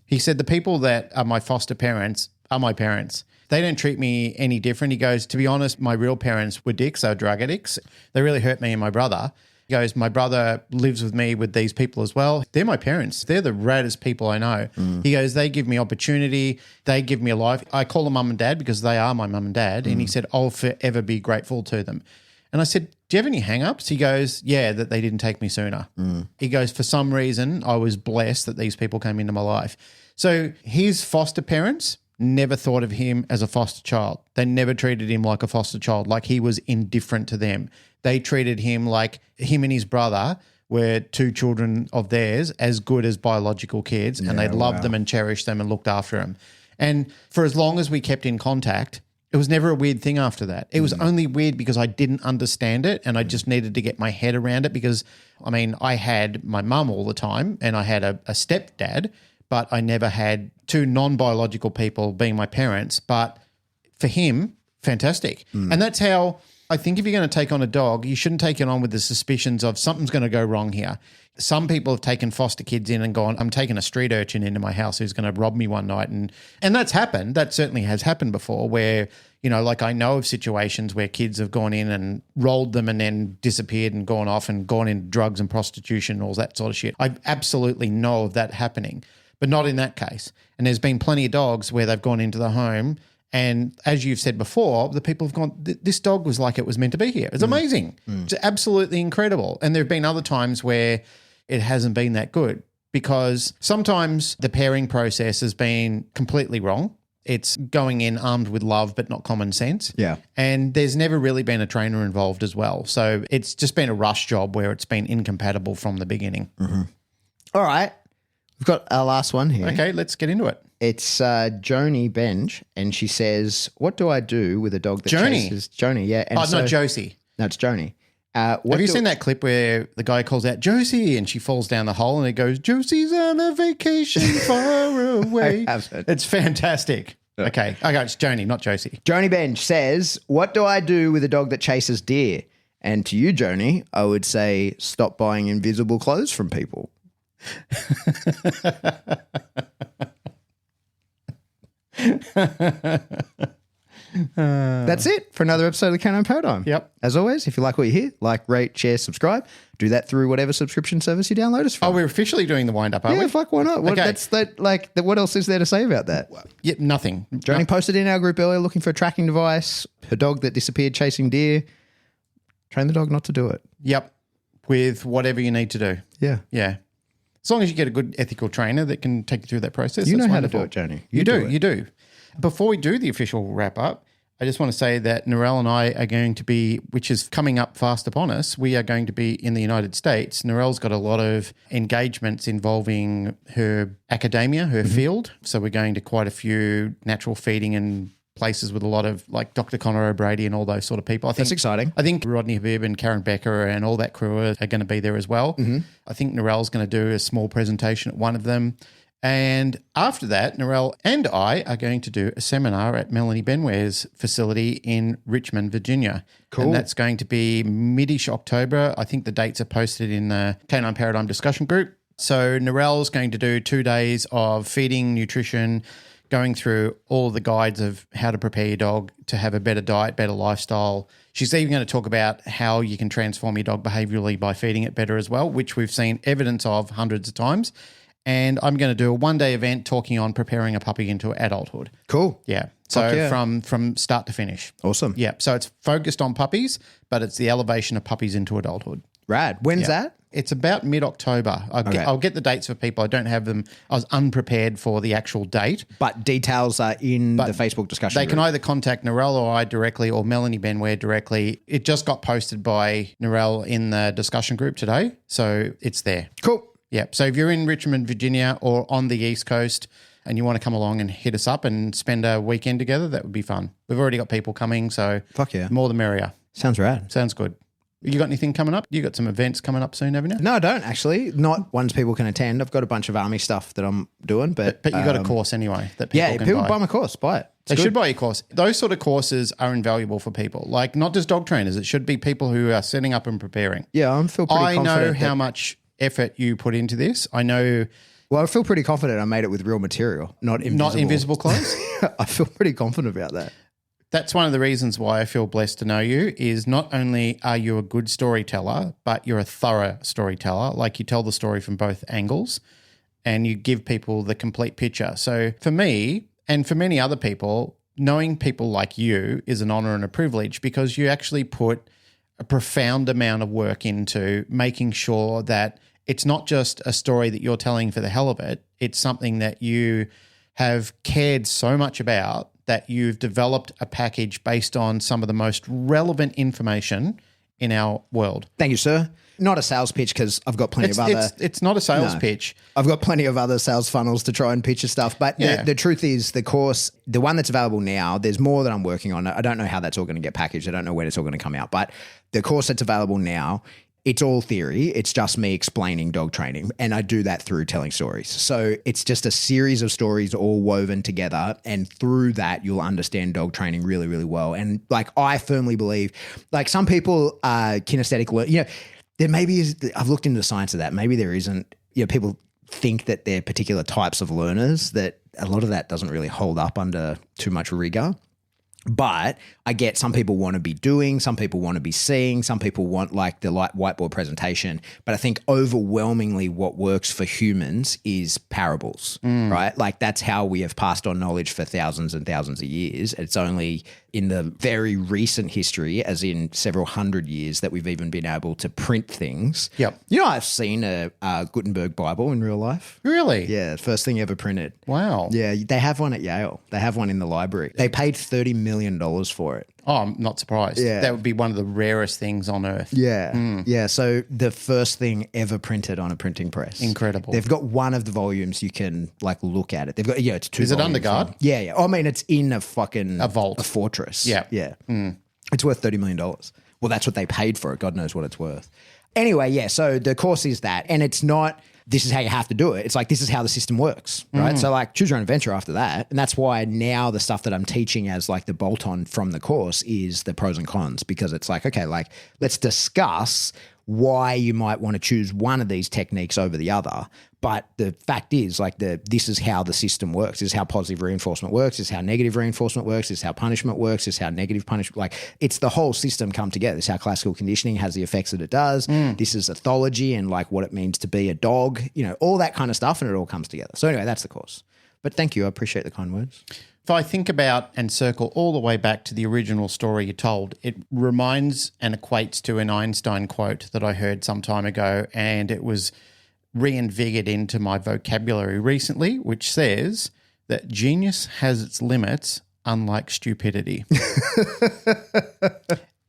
he said, the people that are my foster parents are my parents. They don't treat me any different. He goes, to be honest, my real parents were dicks, they were drug addicts. They really hurt me and my brother. He goes, my brother lives with me with these people as well. They're my parents. They're the raddest people I know. He goes, they give me opportunity. They give me a life. I call them mum and dad because they are my mum and dad. And he said, I'll forever be grateful to them. And I said, do you have any hang-ups? He goes, yeah, that they didn't take me sooner. He goes, for some reason, I was blessed that these people came into my life. So his foster parents never thought of him as a foster child. They never treated him like a foster child, like he was indifferent to them. They treated him like him and his brother were two children of theirs, as good as biological kids, and they loved them and cherished them and looked after them. And for as long as we kept in contact, it was never a weird thing after that. It was only weird because I didn't understand it and I just needed to get my head around it because, I mean, I had my mum all the time and I had a stepdad, but I never had two non-biological people being my parents. But for him, fantastic. And that's how I think if you're going to take on a dog, you shouldn't take it on with the suspicions of something's going to go wrong here. Some people have taken foster kids in and gone, I'm taking a street urchin into my house who's going to rob me one night. And that's happened. That certainly has happened before where, you know, like I know of situations where kids have gone in and rolled them and then disappeared and gone off and gone into drugs and prostitution and all that sort of shit. I absolutely know of that happening, but not in that case. And there's been plenty of dogs where they've gone into the home and as you've said before, the people have gone, this dog was like it was meant to be here. It's amazing. It's absolutely incredible. And there have been other times where it hasn't been that good because sometimes the pairing process has been completely wrong. It's going in armed with love but not common sense. Yeah. And there's never really been a trainer involved as well. So it's just been a rush job where it's been incompatible from the beginning. All right. We've got our last one here. Okay, let's get into it. It's Joni Benj, and she says, what do I do with a dog that Joni? chases... Joni, yeah. And Not Josie. No, it's Joni. Have you seen that clip where the guy calls out Josie and she falls down the hole and it goes, Josie's on a vacation far away. I haven't. It's fantastic. Okay, it's Joni, not Josie. Joni Benj says, what do I do with a dog that chases deer? And to you, Joni, I would say stop buying invisible clothes from people. That's it for another episode of the Canine Paradigm. Yep. As always, if you like what you hear, like, rate, share, subscribe. Do that through whatever subscription service you download us from. Oh, we're officially doing the wind-up, are we? Yeah, fuck, why not? What, Okay. What else is there to say about that? Yep, nothing. Joni posted in our group earlier looking for a tracking device, her dog that disappeared chasing deer. Train the dog not to do it. Yep, with whatever you need to do. Yeah. Yeah. As long as you get a good ethical trainer that can take you through that process. You that's know wonderful. how to do it, Joni. You do. Before we do the official wrap-up, I just want to say that Narelle and I are going to be, which is coming up fast upon us, we are going to be in the United States. Narelle's got a lot of engagements involving her academia, her field. So we're going to quite a few natural feeding and places with a lot of like Dr. Conor O'Brady and all those sort of people. That's exciting. I think Rodney Habib and Karen Becker and all that crew are going to be there as well. I think Narelle's going to do a small presentation at one of them. And after that, Narelle and I are going to do a seminar at Melanie Benware's facility in Richmond, Virginia. Cool. And that's going to be mid-ish October. I think the dates are posted in the Canine Paradigm discussion group. So Narelle's going to do 2 days of feeding, nutrition, going through all the guides of how to prepare your dog to have a better diet, better lifestyle. She's even going to talk about how you can transform your dog behaviorally by feeding it better as well, which we've seen evidence of hundreds of times. And I'm going to do a one-day event talking on preparing a puppy into adulthood. Cool. Yeah. So yeah. from start to finish. Awesome. Yeah. So it's focused on puppies, but it's the elevation of puppies into adulthood. Rad. When's that? It's about mid-October. I'll get the dates for people. I don't have them. I was unprepared for the actual date. But details are in the Facebook discussion They group. can either contact Narelle or I directly or Melanie Benware directly. It just got posted by Narelle in the discussion group today, so it's there. Cool. Yep. So if you're in Richmond, Virginia or on the East Coast and you want to come along and hit us up and spend a weekend together, that would be fun. We've already got people coming, so Fuck yeah. more the merrier. Sounds rad. Sounds good. You got anything coming up? You got some events coming up soon, haven't you? No, I don't actually. Not ones people can attend. I've got a bunch of army stuff that I'm doing, but you got a course anyway that people can people buy. buy my course. Buy it. They should buy your course. Those sort of courses are invaluable for people, like not just dog trainers. It should be people who are setting up and preparing. Yeah, I feel pretty confident. I know how much effort you put into this. I know. Well, I feel pretty confident I made it with real material, not invisible clothes. I feel pretty confident about that. That's one of the reasons why I feel blessed to know you is not only are you a good storyteller, but you're a thorough storyteller. Like you tell the story from both angles and you give people the complete picture. So for me and for many other people, knowing people like you is an honor and a privilege because you actually put a profound amount of work into making sure that it's not just a story that you're telling for the hell of it. It's something that you have cared so much about that you've developed a package based on some of the most relevant information in our world. Thank you, sir. Not a sales pitch because I've got plenty of other... It's not a sales pitch. I've got plenty of other sales funnels to try and pitch your stuff. But the truth is the course, the one that's available now, there's more that I'm working on. I don't know how that's all going to get packaged. I don't know when it's all going to come out. But the course that's available now, it's all theory. It's just me explaining dog training. And I do that through telling stories. So it's just a series of stories all woven together. And through that, you'll understand dog training really, really well. And like, I firmly believe, like some people are kinesthetic, there maybe is, I've looked into the science of that. Maybe there isn't, people think that they're particular types of learners, that a lot of that doesn't really hold up under too much rigor. But I get some people want to be doing, some people want to be seeing, some people want like the light whiteboard presentation. But I think overwhelmingly what works for humans is parables, right? Like that's how we have passed on knowledge for thousands and thousands of years. It's only in the very recent history, as in several hundred years, that we've even been able to print things. Yep. I've seen a Gutenberg Bible in real life. Really? Yeah, first thing ever printed. Wow. Yeah, they have one at Yale. They have one in the library. They paid $30 million for it. Oh, I'm not surprised. Yeah. That would be one of the rarest things on earth. Yeah. Yeah. So the first thing ever printed on a printing press. Incredible. They've got one of the volumes you can like look at it. They've got, it's two. Is it volumes. under guard? Yeah. Yeah. I mean, it's in a vault. a fortress. Yeah. Yeah. It's worth $30 million. Well, that's what they paid for it. God knows what it's worth. Anyway, yeah. So the course is that, and it's not, this is how you have to do it. It's like, this is how the system works, right? So like choose your own adventure after that. And that's why now the stuff that I'm teaching as like the bolt on from the course is the pros and cons, because it's like, okay, like let's discuss why you might want to choose one of these techniques over the other. But the fact is like this is how the system works. This is how positive reinforcement works. This is how negative reinforcement works. This is how punishment works. This is how negative punishment, like it's the whole system come together. This is how classical conditioning has the effects that it does. This is ethology and like what it means to be a dog, all that kind of stuff. And it all comes together. So anyway, that's the course. But thank you. I appreciate the kind words. If I think about and circle all the way back to the original story you told, it reminds and equates to an Einstein quote that I heard some time ago, and it was reinvigorated into my vocabulary recently, which says that genius has its limits, unlike stupidity.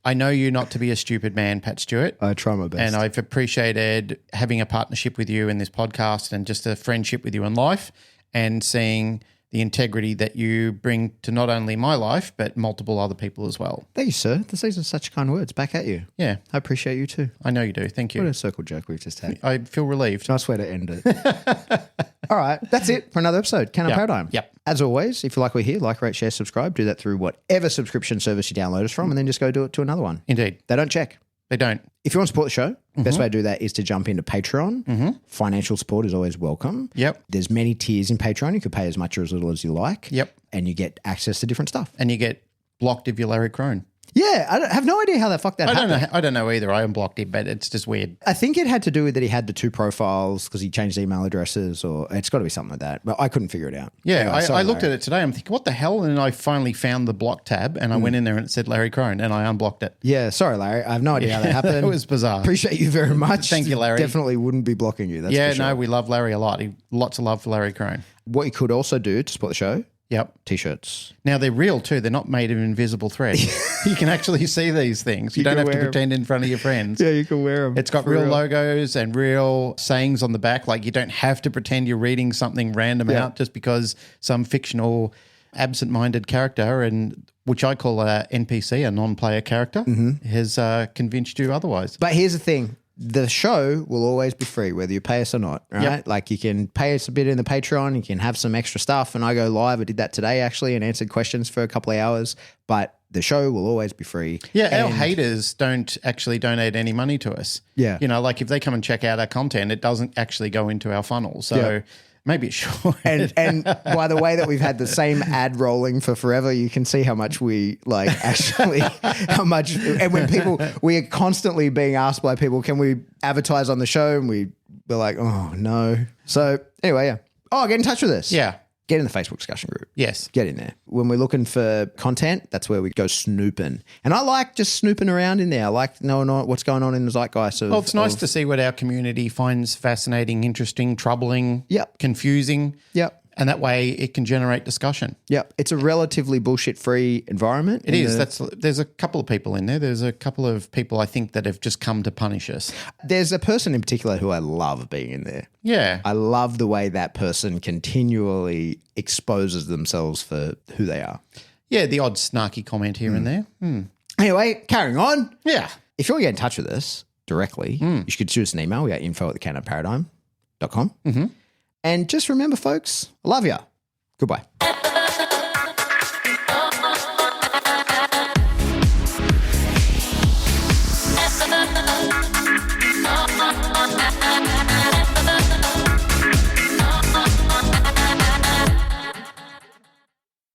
I know you not to be a stupid man, Pat Stewart. I try my best. And I've appreciated having a partnership with you in this podcast and just a friendship with you in life and seeing the integrity that you bring to not only my life, but multiple other people as well. Thank you, sir. These are such kind words. Back at you. Yeah. I appreciate you too. I know you do. Thank you. What a circle jerk we've just had. I feel relieved. Nice way to end it. All right. That's it for another episode. Can I Paradigm? Yep. As always, if you like what we hear, like, rate, share, subscribe. Do that through whatever subscription service you download us from, and then just go do it to another one. Indeed. They don't check. They don't. If you want to support the show, best way to do that is to jump into Patreon. Financial support is always welcome. Yep. There's many tiers in Patreon. You could pay as much or as little as you like. Yep. And you get access to different stuff. And you get blocked if you're Larry Crone. Yeah, I have no idea how the fuck that happened. I don't know either. I unblocked him, but it's just weird. I think it had to do with that he had the 2 profiles because he changed email addresses, or it's got to be something like that. But I couldn't figure it out. Yeah, Anyway, I looked at it today. I'm thinking, what the hell? And I finally found the block tab, and I went in there and it said Larry Crone, and I unblocked it. Yeah, sorry, Larry. I have no idea how that happened. It was bizarre. Appreciate you very much. Thank you, Larry. Definitely wouldn't be blocking you. That's Yeah, for sure. no, we love Larry a lot. Lots of love for Larry Crone. What you could also do to support the show, Yep. T-shirts. Now, they're real too. They're not made of invisible thread. You can actually see these things. You don't have to pretend in front of your friends. Yeah, you can wear them. It's got real logos and real sayings on the back. Like, you don't have to pretend you're reading something random out just because some fictional absent-minded character, and which I call a NPC, a non-player character, has convinced you otherwise. But here's the thing. The show will always be free, whether you pay us or not, right? Yep. Like, you can pay us a bit in the Patreon, you can have some extra stuff, and I go live. I did that today, actually, and answered questions for a couple of hours, but the show will always be free. Yeah, our haters don't actually donate any money to us. Yeah. You know, like if they come and check out our content, it doesn't actually go into our funnel. So maybe it should. And by the way that we've had the same ad rolling for forever, you can see how much we like actually, how much, and when people, we are constantly being asked by people, can we advertise on the show? And we're like, oh no. So anyway, yeah. Oh, get in touch with us. Yeah. Get in the Facebook discussion group. Yes. Get in there. When we're looking for content, that's where we go snooping. And I like just snooping around in there. I like knowing what's going on in the zeitgeist. Well, it's nice to see what our community finds fascinating, interesting, troubling, confusing. Yep. And that way it can generate discussion. Yep. It's a relatively bullshit-free environment. It is. There's a couple of people in there. There's a couple of people I think that have just come to punish us. There's a person in particular who I love being in there. Yeah. I love the way that person continually exposes themselves for who they are. Yeah, the odd snarky comment here and there. Anyway, carrying on. Yeah. If you want to get in touch with us directly, you should shoot us an email. We got info@thecanonparadigm.com. Mm-hmm. And just remember, folks, I love you. Goodbye.